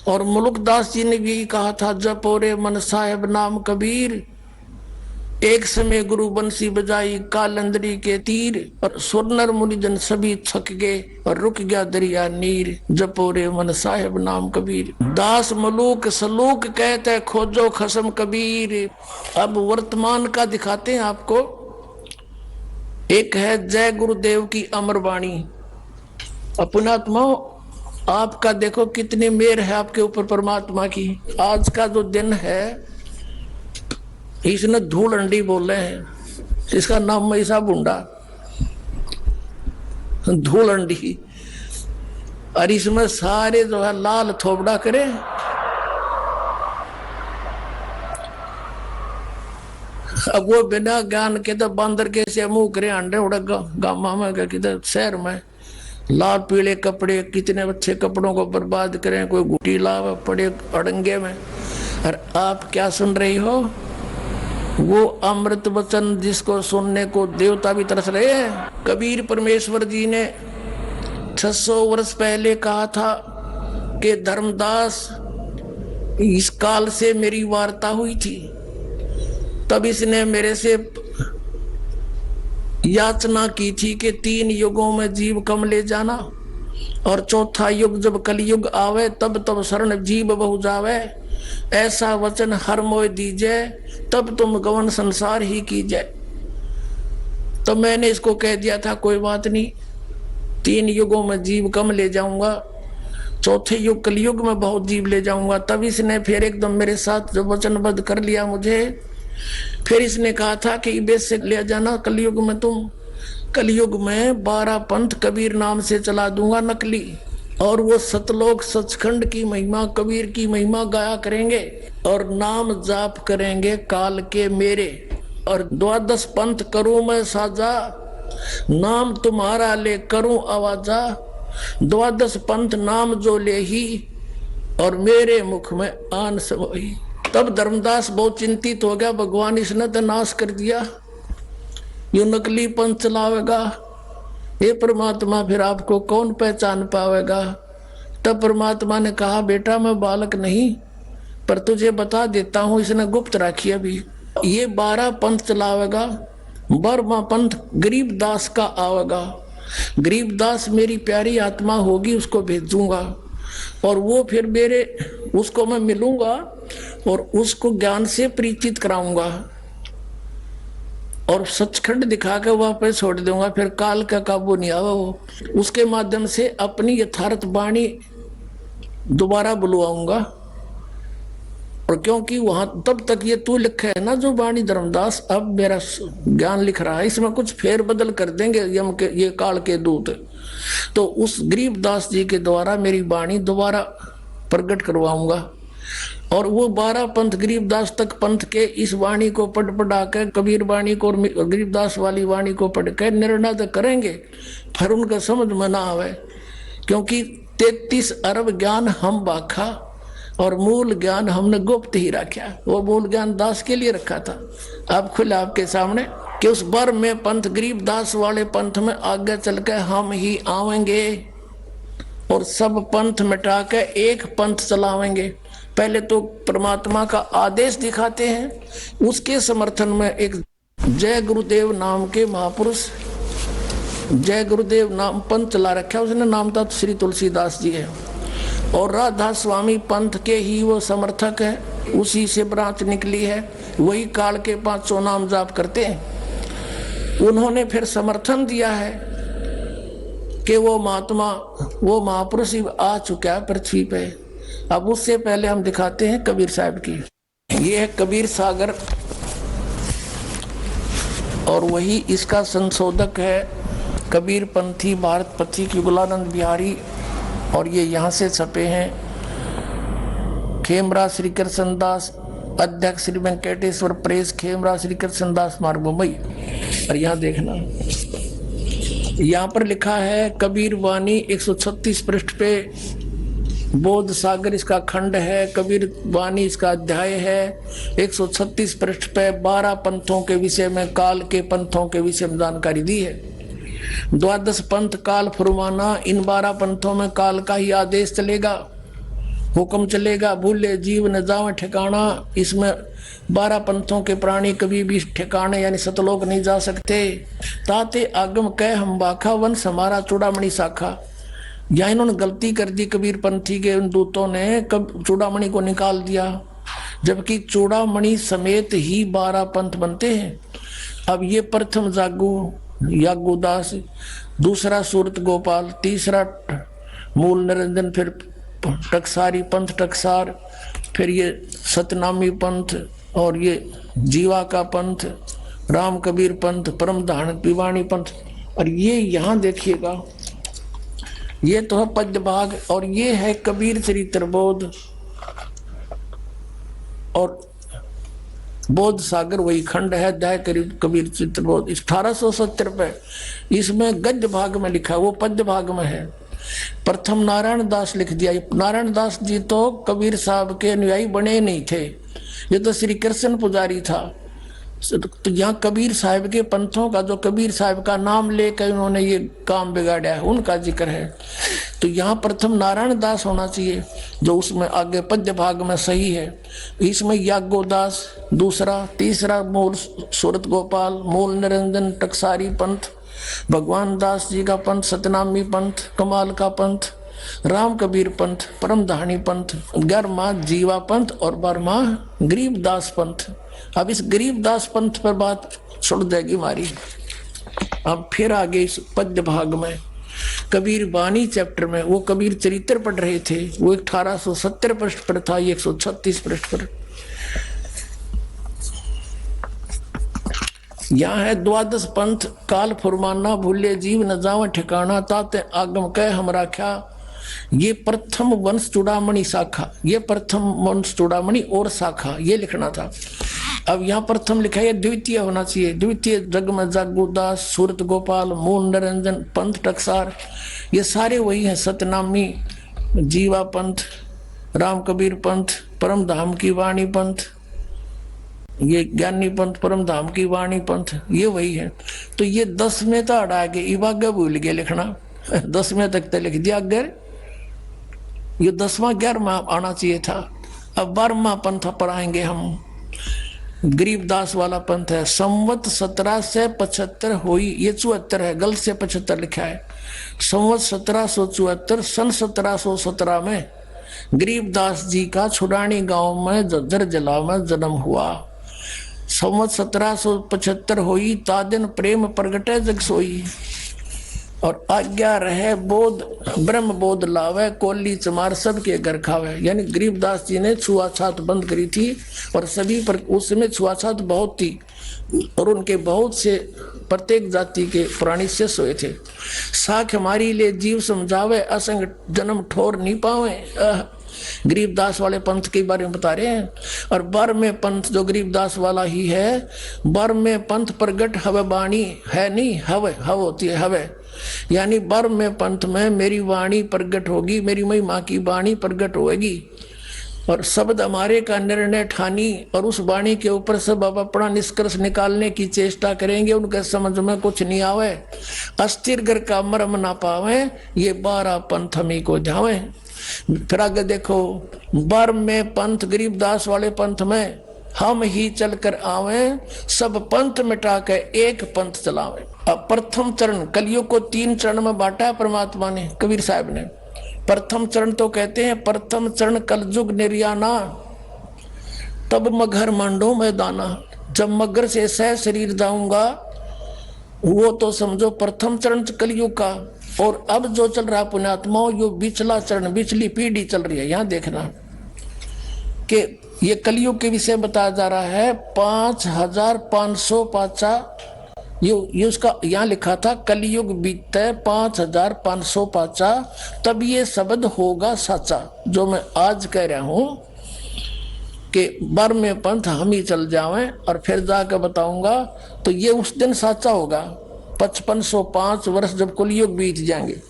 और मुल्कदास जी ने भी यही कहा था, जपो रे मन साहेब नाम कबीर, एक समय गुरु बंसी बजाई कालंदरी के तीर, और सुरनर मुनिजन सभी थक गए और रुक गया दरिया नीर, जपो रे मन साहेब नाम कबीर। दास मलूक सलूक कहते खोजो खसम कबीर। अब वर्तमान का दिखाते हैं आपको। एक है जय गुरुदेव की अमर वाणी। पुण्यात्माओं, आपका देखो कितनी मेहर है आपके ऊपर परमात्मा की। आज का जो दिन है इसने धूल अंडी बोले हैं, इसका नाम ऐसा बुंडा धूल अंडी, और इसमें सारे जो है लाल थोबड़ा करे। अब वो बिना ज्ञान के तो बंदर के से मुंह करे अंडे उड़ा गामा में किधर शहर में लाल पीले कपड़े, कितने अच्छे कपड़ों को बर्बाद करें, कोई गुटी लाव पड़े अड़ंगे में। और आप क्या सुन रही हो? वो अमृत वचन जिसको सुनने को देवता भी तरस रहे हैं। कबीर परमेश्वर जी ने 600 वर्ष पहले कहा था कि धर्मदास इस काल से मेरी वार्ता हुई थी, तब इसने मेरे से याचना की थी कि 3 युगों में जीव कम ले जाना, और चौथा युग जब कलयुग आवे तब तब शरण जीव बहु जावे, ऐसा वचन हर मोय दीजिए तब तुम गवन संसार ही कीजिए। तो मैंने इसको कह दिया था कोई बात नहीं, 3 युगों में जीव कम ले जाऊंगा, चौथे युग कलयुग में बहुत जीव ले जाऊंगा। तब इसने फिर एकदम मेरे साथ जो वचनबद्ध कर लिया मुझे। फिर इसने कहा था कि बेस से ले जाना कलयुग में, तुम कलयुग में 12 पंथ कबीर नाम से चला दूंगा नकली, और वो सतलोक सचखंड की महिमा कबीर की महिमा गाया करेंगे, और नाम जाप करेंगे काल के मेरे, और 12 पंथ करूं मैं साजा, नाम तुम्हारा ले करूं आवाजा, 12 पंथ नाम जो ले ही, और मेरे मुख में आन समोही। तब धर्मदास बहुत चिंतित हो गया, भगवान इसने तो नाश कर दिया, यो नकली पंथ चलावेगा, ये परमात्मा फिर आपको कौन पहचान पावेगा। तब परमात्मा ने कहा बेटा मैं बालक नहीं, पर तुझे बता देता हूं, इसने गुप्त राखी अभी, ये 12 पंथ चलावेगा, 12वां पंथ गरीबदास का आवेगा। गरीबदास मेरी प्यारी आत्मा होगी, उसको भेजूंगा और वो फिर मेरे उसको मैं मिलूंगा और उसको ज्ञान से परिचित कराऊंगा और सचखंड दिखा के वापस छोड़ दूंगा। फिर काल का काबू नहीं आवा वो। उसके माध्यम से अपनी यथार्थ वाणी दोबारा बुलवाऊंगा। और क्योंकि वहां तब तक ये तू लिखा है ना जो वाणी धर्मदास, अब मेरा ज्ञान लिख रहा है, इसमें कुछ फेर बदल कर देंगे यम के ये काल के दूत। तो उस गरीबदास जी के द्वारा मेरी वाणी दोबारा प्रकट करवाऊंगा और वो 12 पंथ गरीबदास तक पंथ के इस वाणी को पढ़ा के, कबीर वाणी को और गरीबदास वाली वाणी को पढ़ के निर्णय तो करेंगे, फिर उनका समझ में ना आवे। क्योंकि 33 अरब ज्ञान हम बाखा और मूल ज्ञान हमने गुप्त ही रखा। वो मूल ज्ञान दास के लिए रखा था। अब खुला आपके सामने कि उस बर में पंथ गरीबदास वाले पंथ में आगे चल के हम ही आवेंगे और सब पंथ मिटा के एक पंथ चलावेंगे। पहले तो परमात्मा का आदेश दिखाते हैं, उसके समर्थन में एक जय गुरुदेव नाम के महापुरुष, जय गुरुदेव नाम पंथ चला रखा, उसने नाम था श्री तुलसीदास जी है और राधा स्वामी पंथ के ही वो समर्थक है, उसी से ब्रांच निकली है, वही काल के 500 नाम जाप करते हैं। उन्होंने फिर समर्थन दिया है कि वो महात्मा, वो महापुरुष आ चुका है पृथ्वी पे। अब उससे पहले हम दिखाते हैं कबीर साहब की। ये है कबीर सागर और वही इसका संशोधक है कबीर पंथी भारत पथी की गुलानंद बिहारी। और ये यहाँ से छपे हैं। खेमरा श्री कृष्ण दास, अध्यक्ष श्री वेंकटेश्वर प्रेस, खेमरा श्री कृष्ण दास मार्ग, मुंबई। और यहाँ देखना, यहाँ पर लिखा है कबीर वाणी 136 पृष्ठ पे, बोध सागर इसका खंड है, कबीर वाणी इसका अध्याय है। 136 पृष्ठ पे 12 पंथों के विषय में, काल के पंथों के विषय में जानकारी दी है। 12 पंथ काल फुरमाना, इन 12 पंथों में काल का ही आदेश चलेगा, हुक्म चलेगा, भूले जीव न जावे ठिकाना। इसमें 12 पंथों के प्राणी कभी भी ठिकाने यानी सतलोक नहीं जा सकते। ताते आगम कह हम बाखा, वंश हमारा चूड़ामणि शाखा। या इन्होंने गलती कर दी कबीर पंथी के उन दूतों ने, कब चूड़ामणि को निकाल दिया, जबकि चूड़ामणि समेत ही 12 पंथ बनते हैं। अब ये प्रथम जागू यागुदास, दूसरा सूरत गोपाल, तीसरा मूल निरंजन, फिर टकसारी पंथ टकसार, फिर ये सतनामी पंथ और ये जीवा का पंथ, राम कबीर पंथ, परम धारण पिवाणी पंथ। और ये यहाँ देखिएगा, ये तो है पद्य भाग और ये है कबीर चरित्र बोध और बोध सागर वही खंड है, अध्याय कबीर चरित्र बोध 1870 पे। इसमें गद्य भाग में लिखा, वो पद्य भाग में है। प्रथम नारायण दास लिख दिया। नारायण दास जी तो कबीर साहब के अनुयायी बने नहीं थे, ये तो श्री कृष्ण पुजारी था। तो यहाँ कबीर साहब के पंथों का, जो कबीर साहब का नाम लेकर उन्होंने ये काम बिगाड़ा है, उनका जिक्र है। तो यहाँ प्रथम नारायण दास होना चाहिए, जो उसमें आगे पद्य भाग में सही है। इसमें याज्ञोदास दूसरा, तीसरा मूल सूरत गोपाल, मूल निरंजन टकसारी पंथ, भगवान दास जी का पंथ, सतनामी पंथ, कमाल का पंथ, राम कबीर पंथ, परम धानी पंथ, 11वां जीवा पंथ और 12वां गरीबदास पंथ। अब इस गरीबदास पंथ पर बात छोड़ देगी हमारी। अब फिर आगे इस पद्य भाग में कबीर वाणी चैप्टर में वो कबीर चरित्र पढ़ रहे थे, वो 1870 पृष्ठ पर था, 136 पृष्ठ पर। यहाँ है 12 पंथ काल फुरमाना, भूले जीव न जावे ठिकाना, ताते आगम कह हम राख्या। ये प्रथम वंश चूड़ामणि शाखा, ये प्रथम वंश चूड़ामणि और शाखा, ये लिखना था। अब यहाँ प्रथम लिखा है, द्वितीय होना चाहिए। द्वितीय जगम जागुदास, सूरत गोपाल, मूल निरंजन पंथ टकसार, ये सारे वही हैं। सतनामी, जीवा पंथ, राम कबीर पंथ, परम धाम की वाणी पंथ, ये ज्ञानी पंथ, परम धाम की वाणी पंथ, ये वही है। तो ये 10वें तो हटा के इवागे भूल गए लिखना, 10वें तक तो लिख दिया अगर, ये 10वां 11वां आना चाहिए था। अब 12वां पंथ पर आएंगे हम। गरीबदास वाला पंथ है। संवत 1775 हुई, ये 74 है, गलत से 75 लिखा है। संवत 1774 सन 1717 में गरीबदास जी का छुड़ानी गांव में जज्जर जिला में जन्म हुआ। संवत 1775 हुई, ता दिन प्रेम प्रगटे जग सोई, और आज्ञा रहे बोध ब्रह्म बोध लावे, कोली चमार सबके घर खावे। यानी गरीबदास जी ने छुआछात बंद करी थी, और सभी पर उस समय छुआछात बहुत थी, और उनके बहुत से प्रत्येक जाति के प्राणी शेष हुए थे। साख हमारी ले जीव समझावे, असंग जन्म ठोर नहीं पावे। गरीबदास वाले पंथ के बारे में बता रहे हैं। और बर में पंथ जो गरीबदास वाला ही है, बर में पंथ प्रगट हवे बाणी है नहीं, हवे हव होती है हवे, यानी बर में पंथ में मेरी वाणी प्रगट होगी, मेरी महिमा की वाणी प्रगट होगी, और शब्द हमारे का निर्णय ठानी, और उस वाणी के ऊपर सब अब अपना निष्कर्ष निकालने की चेष्टा करेंगे। उनके समझ में कुछ नहीं आवे, अस्थिर घर का मर्म ना पावे, ये 12 पंथ हमी को जावे। फिर आगे देखो, बर में पंथ गरीबदास वाले पंथ में हम ही चलकर आवे, सब पंथ मिटा के एक पंथ चलावे। अब प्रथम चरण, कलयुग को 3 चरण में बांटा है परमात्मा ने, कबीर साहब ने। प्रथम चरण तो कहते हैं, प्रथम चरण कलयुग निर्याना, तब मगर मांडो मैदाना। जब मगर से सह शरीर जाऊंगा, वो तो समझो प्रथम चरण कलयुग का। और अब जो चल रहा पुण्यात्माओं, यो बिचला चरण, बिचली पीढ़ी चल रही है। यहां देखना कि ये कलयुग के विषय बताया जा रहा है। 5505 ये उसका यहाँ लिखा था, कलयुग बीते 5505, तब ये शब्द होगा सच्चा। जो मैं आज कह रहा हूं कि बर में पंथ हम ही चल जावें, और फिर जाकर बताऊंगा, तो ये उस दिन सच्चा होगा। 5505 वर्ष जब कलयुग बीत जाएंगे।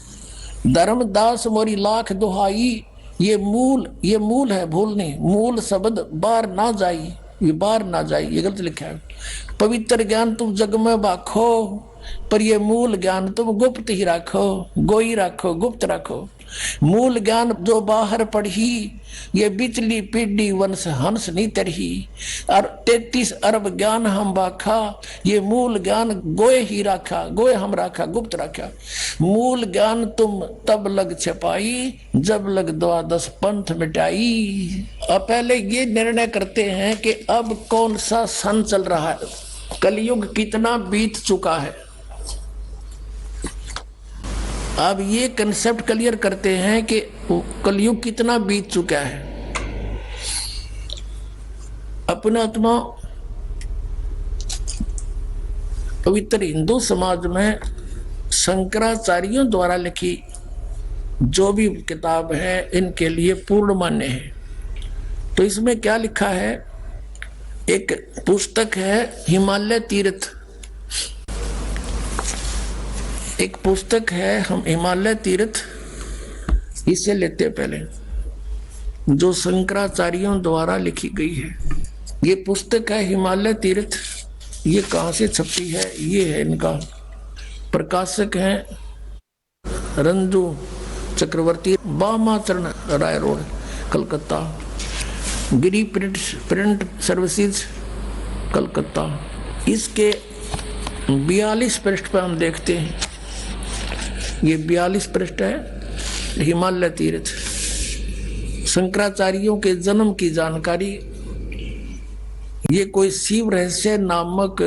धर्मदास मोरी लाख दुहाई, ये मूल है, भूल नहीं। मूल शब्द बार ना जाई, ये बार ना जाई, ये गलत लिखा है। पवित्र ज्ञान तुम जग में बाखो, पर ये मूल ज्ञान तुम गुप्त ही राखो, गोई राखो, गुप्त राखो। मूल ज्ञान जो बाहर पढ़ी, ये बिचली पीढ़ी वंश हंस नहीं तरही। और 33 अरब ज्ञान हम बाखा, ये मूल ज्ञान गोए ही राखा, गोए हम राखा, गुप्त राखा। मूल ज्ञान तुम तब लग छिपाई, जब लग 12 पंथ मिटाई। अब पहले ये निर्णय करते हैं कि अब कौन सा सन चल रहा है, कलयुग कितना बीत चुका है। अब ये कंसेप्ट क्लियर करते हैं कि कलयुग कितना बीत चुका है। अपने आत्मा पवित्र हिंदू समाज में शंकराचार्यों द्वारा लिखी जो भी किताब है, इनके लिए पूर्ण मान्य है। तो इसमें क्या लिखा है, एक पुस्तक है हिमालय तीर्थ, एक पुस्तक है हम हिमालय तीर्थ, इसे लेते हैं पहले, जो शंकराचार्यों द्वारा लिखी गई है। ये पुस्तक है हिमालय तीर्थ। ये कहाँ से छपी है, ये है इनका प्रकाशक हैं रंजू चक्रवर्ती, बामाचरण राय रोड, कलकत्ता। गिरी प्रिंट सर्विसेज, कलकत्ता। इसके 42 पृष्ठ पर हम देखते हैं, ये 42 पृष्ठ है हिमालय तीर्थ, शंकराचार्यों के जन्म की जानकारी। ये कोई शिव रहस्य नामक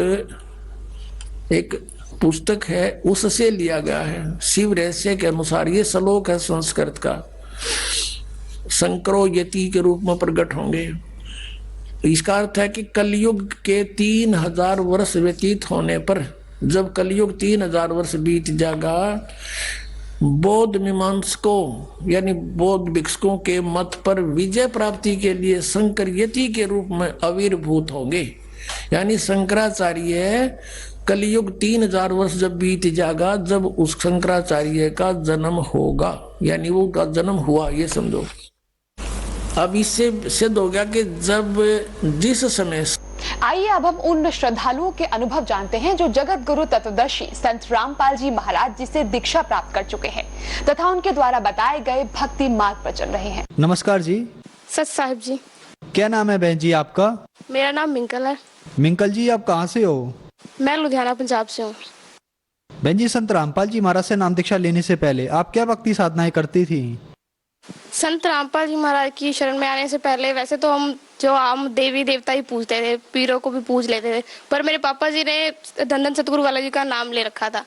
एक पुस्तक है, उससे लिया गया है। शिव रहस्य के अनुसार ये श्लोक है संस्कृत का, शंकरो यति के रूप में प्रकट होंगे। इसका अर्थ है कि कलयुग के 3000 वर्ष व्यतीत होने पर, जब कलयुग 3000 वर्ष बीत जाएगा, बौद्ध मीमांसकों यानी बौद्ध भिक्षुकों के मत पर विजय प्राप्ति के लिए शंकर यति के रूप में आविर्भूत होंगे। यानी शंकराचार्य कलयुग 3000 वर्ष जब बीत जाएगा, जब उस शंकराचार्य का जन्म होगा, यानी वो का जन्म हुआ, ये समझो। अब इससे सिद्ध हो गया कि जब जिस समय। आइए अब हम उन श्रद्धालुओं के अनुभव जानते हैं जो जगत गुरु तत्वदर्शी संत रामपाल जी महाराज जी से दीक्षा प्राप्त कर चुके हैं तथा उनके द्वारा बताए गए भक्ति मार्ग पर चल रहे हैं। नमस्कार जी। सत साहिब जी। क्या नाम है बहन जी आपका? मेरा नाम मिंकल है। मिंकल जी, आप कहाँ से हो? मैं लुधियाना पंजाब से हूँ। बहन जी, संत रामपाल जी महाराज से नाम दीक्षा लेने से पहले आप क्या भक्ति साधनाएं करती थी? संत रामपाल जी महाराज की शरण में आने से पहले वैसे तो हम देवी देवता ही पूजते थे, पीरों को भी पूज लेते थे, पर मेरे पापा जी ने धन सतगुरु वाला जी का नाम ले रखा था।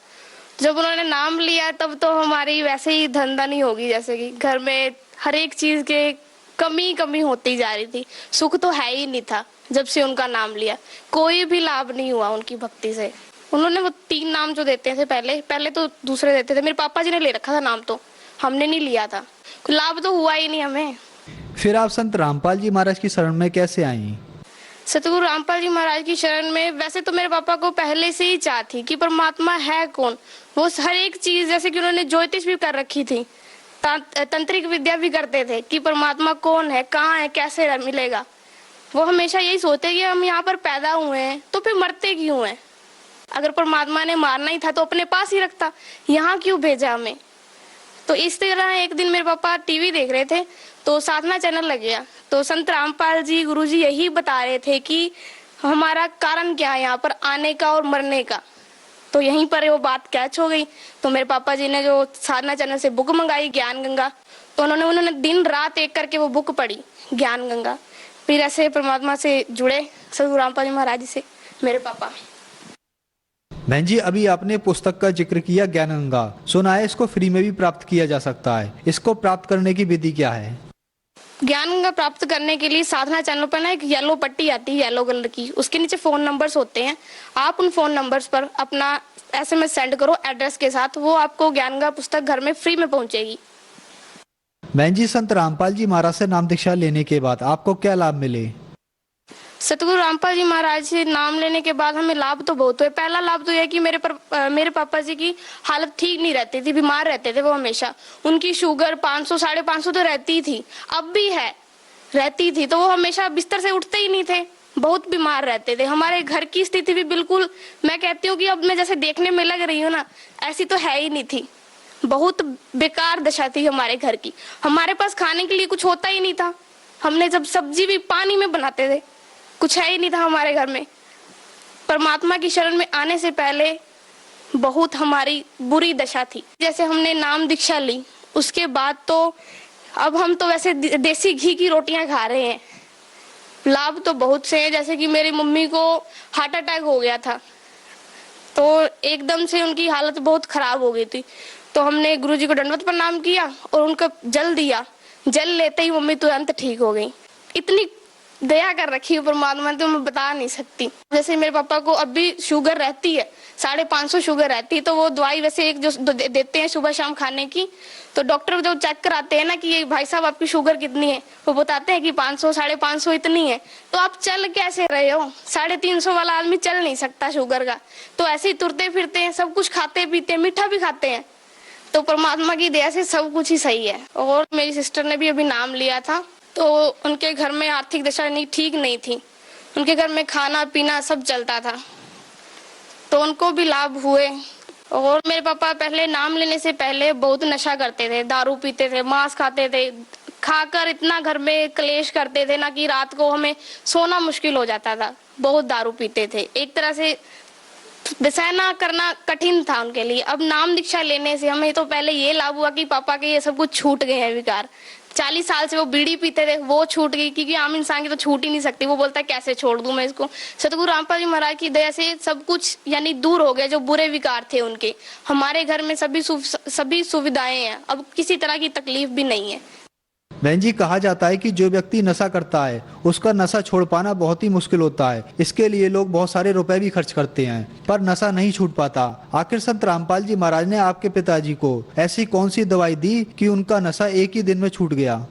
जब उन्होंने नाम लिया तब तो हमारी वैसे ही धन धन ही होगी, जैसे कि घर में हर एक चीज के कमी होती जा रही थी, सुख तो है ही नहीं था। जब से उनका नाम लिया कोई भी लाभ नहीं हुआ उनकी भक्ति से। उन्होंने वो 3 नाम जो देते थे पहले तो दूसरे देते थे, मेरे पापा जी ने ले रखा था नाम, तो हमने नहीं लिया था, कोई लाभ तो हुआ ही नहीं हमें। फिर आप संत रामपाल जी महाराज की शरण में कैसे आई? सतगुरु रामपाल जी महाराज की शरण में वैसे तो मेरे पापा को पहले से ही चाह थी कि परमात्मा है कौन। वो हर एक चीज, जैसे कि उन्होंने ज्योतिष भी कर रखी थी, तंत्रिक विद्या भी करते थे कि परमात्मा कौन है, कहाँ है, कैसे मिलेगा। वो हमेशा यही सोचते कि हम यहाँ पर पैदा हुए हैं तो फिर मरते क्यों हैं? अगर परमात्मा ने मारना ही था तो अपने पास ही रखता, यहाँ क्यों भेजा हमें? तो इस तरह एक दिन मेरे पापा टीवी देख रहे थे तो साधना चैनल लग गया, तो संत रामपाल जी गुरु जी यही बता रहे थे कि हमारा कारण क्या है यहाँ पर आने का और मरने का। तो यहीं पर वो बात कैच हो गई। तो मेरे पापा जी ने जो साधना चैनल से बुक मंगाई ज्ञान गंगा, तो उन्होंने दिन रात एक करके वो बुक पढ़ी ज्ञान गंगा। फिर ऐसे परमात्मा से जुड़े सतगुरु रामपाल जी महाराज जी से मेरे पापा। बहन जी, अभी आपने पुस्तक का जिक्र किया ज्ञान गंगा, सुना है इसको फ्री में भी प्राप्त किया जा सकता है। इसको प्राप्त करने की विधि क्या है? ज्ञान गंगा प्राप्त करने के लिए साधना चैनल पर ना एक येलो पट्टी आती है, येलो कलर की, उसके नीचे फोन नंबर्स होते हैं। आप उन फोन नंबर्स पर अपना SMS सेंड करो एड्रेस के साथ, वो आपको ज्ञान गंगा पुस्तक घर में फ्री में पहुंचेगी। बहन जी, संत रामपाल जी महाराज से नाम दीक्षा लेने के बाद आपको क्या लाभ मिले? सतगुरु रामपाल जी महाराज से नाम लेने के बाद हमें लाभ तो बहुत हुए। पहला लाभ तो यह कि मेरे पापा जी की हालत ठीक नहीं रहती थी, बीमार रहते थे वो हमेशा। उनकी शुगर 500 550 तो रहती थी, अब भी है, रहती थी, तो वो हमेशा बिस्तर से उठते ही नहीं थे, बहुत बीमार रहते थे। हमारे घर की स्थिति भी बिल्कुल, मैं कहती हूँ कि अब मैं जैसे देखने में लग रही हूँ ना, ऐसी तो है ही नहीं थी। बहुत बेकार दशा थी हमारे घर की। हमारे पास खाने के लिए कुछ होता ही नहीं था, हमने जब सब्जी भी पानी में बनाते थे, कुछ है ही नहीं था हमारे घर में। परमात्मा की शरण में आने से पहले बहुत हमारी बुरी दशा थी। जैसे हमने नाम दीक्षा ली उसके बाद तो अब हम तो वैसे देसी घी की रोटियां खा रहे हैं। लाभ तो बहुत से हैं, जैसे कि मेरी मम्मी को हार्ट अटैक हो गया था, तो एकदम से उनकी हालत बहुत खराब हो गई थी। तो हमने गुरुजी को दंडवत प्रणाम किया और उनको जल दिया, जल लेते ही मम्मी तुरंत ठीक हो गई। इतनी दया कर रखी है परमात्मा ने, तो मैं बता नहीं सकती। जैसे मेरे पापा को अब भी शुगर रहती है, 550 शुगर रहती है, तो वो दवाई वैसे एक जो देते हैं सुबह शाम खाने की, तो डॉक्टर जब चेक कराते हैं ना कि ये भाई साहब आपकी शुगर कितनी है, वो बताते हैं कि 500 550 इतनी है। तो आप चल कैसे रहे हो? 350 वाला आदमी चल नहीं सकता शुगर का, तो ऐसे ही तुरते फिरते हैं, सब कुछ खाते पीते हैं, मीठा भी खाते हैं। तो परमात्मा की दया से सब कुछ ही सही है। और मेरी सिस्टर ने भी अभी नाम लिया था, तो उनके घर में आर्थिक दशा ठीक नहीं थी, उनके घर में खाना पीना सब चलता था, तो उनको भी लाभ हुए। और मेरे पापा पहले नाम लेने से पहले बहुत नशा करते थे, दारू पीते थे, मांस खाते थे, खाकर इतना घर में क्लेश करते थे ना कि रात को हमें सोना मुश्किल हो जाता था। बहुत दारू पीते थे, एक तरह से सहना करना कठिन था उनके लिए। अब नाम दीक्षा लेने से हमें तो पहले ये लाभ हुआ कि पापा के ये सब कुछ छूट गए हैं विकार। 40 साल से वो बीड़ी पीते थे, वो छूट गई, क्योंकि आम इंसान की तो छूट ही नहीं सकती। वो बोलता है कैसे छोड़ दूं मैं इसको। सतगुरु रामपाल जी महाराज की दया से सब कुछ यानी दूर हो गया, जो बुरे विकार थे उनके। हमारे घर में सभी सुविधाएं हैं, अब किसी तरह की तकलीफ भी नहीं है। बहन जी, कहा जाता है कि जो व्यक्ति नशा करता है उसका नशा छोड़ पाना बहुत ही मुश्किल होता है। इसके लिए लोग बहुत सारे रुपए भी खर्च करते हैं, पर नशा नहीं छूट पाता। आखिर संत रामपाल जी महाराज ने आपके पिताजी को ऐसी कौन सी दवाई दी कि उनका नशा एक ही दिन में छूट गया?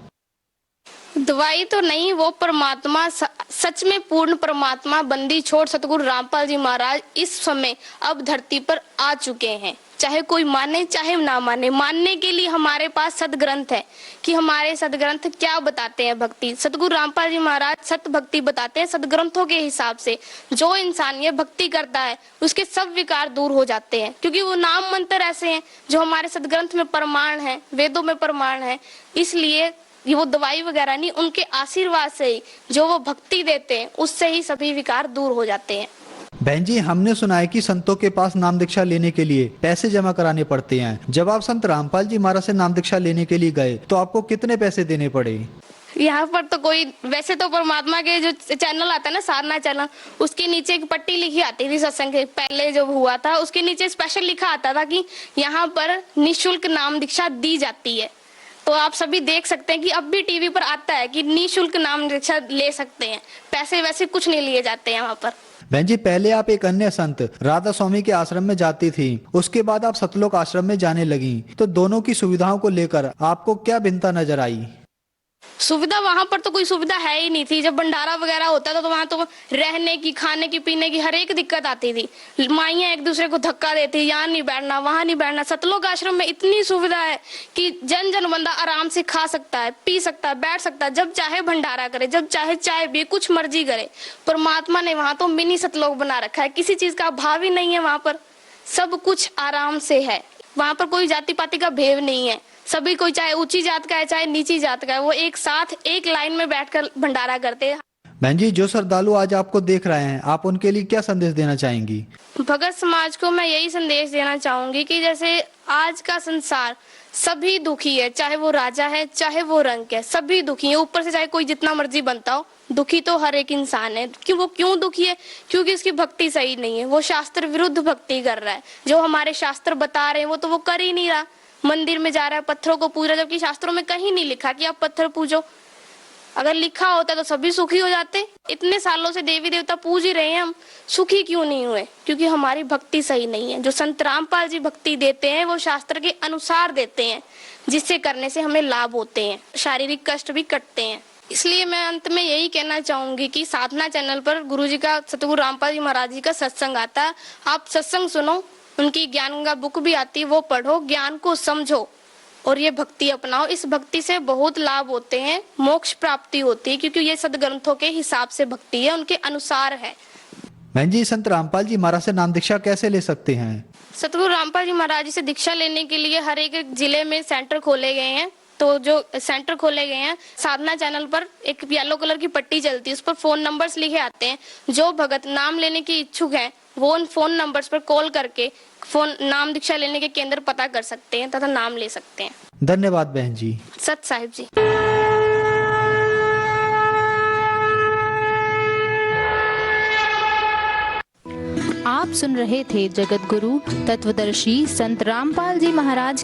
दवाई तो नहीं, वो परमात्मा, सच में पूर्ण परमात्मा बंदी छोड़ सतगुरु रामपाल जी महाराज इस समय अब धरती पर आ चुके हैं। चाहे कोई माने चाहे ना माने, मानने के लिए हमारे पास सदग्रंथ है कि हमारे सदग्रंथ क्या बताते हैं भक्ति। सतगुरु रामपाल जी महाराज सत भक्ति बताते हैं सदग्रंथों के हिसाब से। जो इंसान ये भक्ति करता है उसके सब विकार दूर हो जाते हैं, क्योंकि वो नाम मंत्र ऐसे हैं जो हमारे सदग्रंथ में प्रमाण है, वेदों में प्रमाण है। इसलिए ये वो दवाई वगैरह नहीं, उनके आशीर्वाद से ही, जो वो भक्ति देते हैं उससे ही सभी विकार दूर हो जाते हैं। बहन जी, हमने सुना है कि संतों के पास नाम दीक्षा लेने के लिए पैसे जमा कराने पड़ते हैं। जब आप संत रामपाल जी महाराज से नाम दीक्षा लेने के लिए गए तो आपको कितने पैसे देने पड़े? यहाँ पर तो कोई, वैसे तो परमात्मा के जो चैनल आता है ना, साधना चैनल, उसके नीचे एक पट्टी लिखी आती थी सत्संग के पहले जो हुआ था, उसके नीचे स्पेशल लिखा आता था कि यहाँ पर निःशुल्क नाम दीक्षा दी जाती है। तो आप सभी देख सकते हैं कि अब भी टीवी पर आता है कि निःशुल्क नाम दीक्षा ले सकते हैं, पैसे वैसे कुछ नहीं लिए जाते हैं यहाँ पर। बहन जी, पहले आप एक अन्य संत राधा स्वामी के आश्रम में जाती थी, उसके बाद आप सतलोक आश्रम में जाने लगी, तो दोनों की सुविधाओं को लेकर आपको क्या भिन्नता नजर आई? सुविधा वहां पर तो कोई सुविधा है ही नहीं थी। जब भंडारा वगैरह होता था तो वहां तो रहने की, खाने की, पीने की हर एक दिक्कत आती थी। माइयां एक दूसरे को धक्का देती, यहाँ नहीं बैठना, वहां नहीं बैठना। सतलोक आश्रम में इतनी सुविधा है कि जन बंदा आराम से खा सकता है, पी सकता है, बैठ सकता है, जब चाहे भंडारा करे, जब चाहे चाय पिए, कुछ मर्जी करे। परमात्मा ने वहां तो मिनी सतलोक बना रखा है, किसी चीज का अभाव ही नहीं है। वहां पर सब कुछ आराम से है, वहां पर कोई जाति पाति का भेद नहीं है। सभी कोई, चाहे ऊंची जात का है चाहे नीची जात का है, वो एक साथ एक लाइन में बैठकर भंडारा करते हैं। बहन जी, जो श्रद्धालु आज आपको देख रहे हैं, आप उनके लिए क्या संदेश देना चाहेंगी? भगत समाज को मैं यही संदेश देना चाहूंगी कि जैसे आज का संसार सभी दुखी है, चाहे वो राजा है चाहे वो रंक है, सभी दुखी है। ऊपर से चाहे कोई जितना मर्जी बनता हो, दुखी तो हर एक इंसान है। वो क्यों दुखी है? क्योंकि उसकी भक्ति सही नहीं है, वो शास्त्र विरुद्ध भक्ति कर रहा है। जो हमारे शास्त्र बता रहे हैं वो तो वो कर ही नहीं रहा। मंदिर में जा रहा है, पत्थरों को पूज रहा है, जबकि शास्त्रों में कहीं नहीं लिखा कि आप पत्थर पूजो। अगर लिखा होता तो सभी सुखी हो जाते। इतने सालों से देवी देवता पूज ही रहे हैं, हम सुखी क्यों नहीं हुए? क्योंकि हमारी भक्ति सही नहीं है। जो संत रामपाल जी भक्ति देते हैं वो शास्त्र के अनुसार देते हैं, जिससे करने से हमें लाभ होते हैं, शारीरिक कष्ट भी कटते हैं। इसलिए मैं अंत में यही कहना चाहूंगी कि साधना चैनल पर गुरुजी का, सतगुरु रामपाल जी महाराज जी का सत्संग आता है, आप सत्संग सुनो, उनकी ज्ञान गंगा बुक भी आती है, वो पढ़ो, ज्ञान को समझो और ये भक्ति अपनाओ। इस भक्ति से बहुत लाभ होते हैं, मोक्ष प्राप्ति होती है, क्योंकि ये सदग्रंथों के हिसाब से भक्ति है, उनके अनुसार है। बहन जी, संत रामपाल जी महाराज से नाम दीक्षा कैसे ले सकते हैं? सतगुरु रामपाल जी महाराज जी से दीक्षा लेने के लिए हर एक जिले में सेंटर खोले गए हैं। तो जो सेंटर खोले गए हैं, साधना चैनल पर एक येलो कलर की पट्टी चलती है, उस पर फोन नंबर्स लिखे आते हैं। जो भगत नाम लेने की इच्छुक हैं वो उन फोन नंबर्स पर कॉल करके नाम दीक्षा लेने के केंद्र पता कर सकते हैं तथा नाम ले सकते हैं। धन्यवाद बहन जी। सत साहिब जी। आप सुन रहे थे जगत गुरु तत्वदर्शी संत रामपाल जी महाराज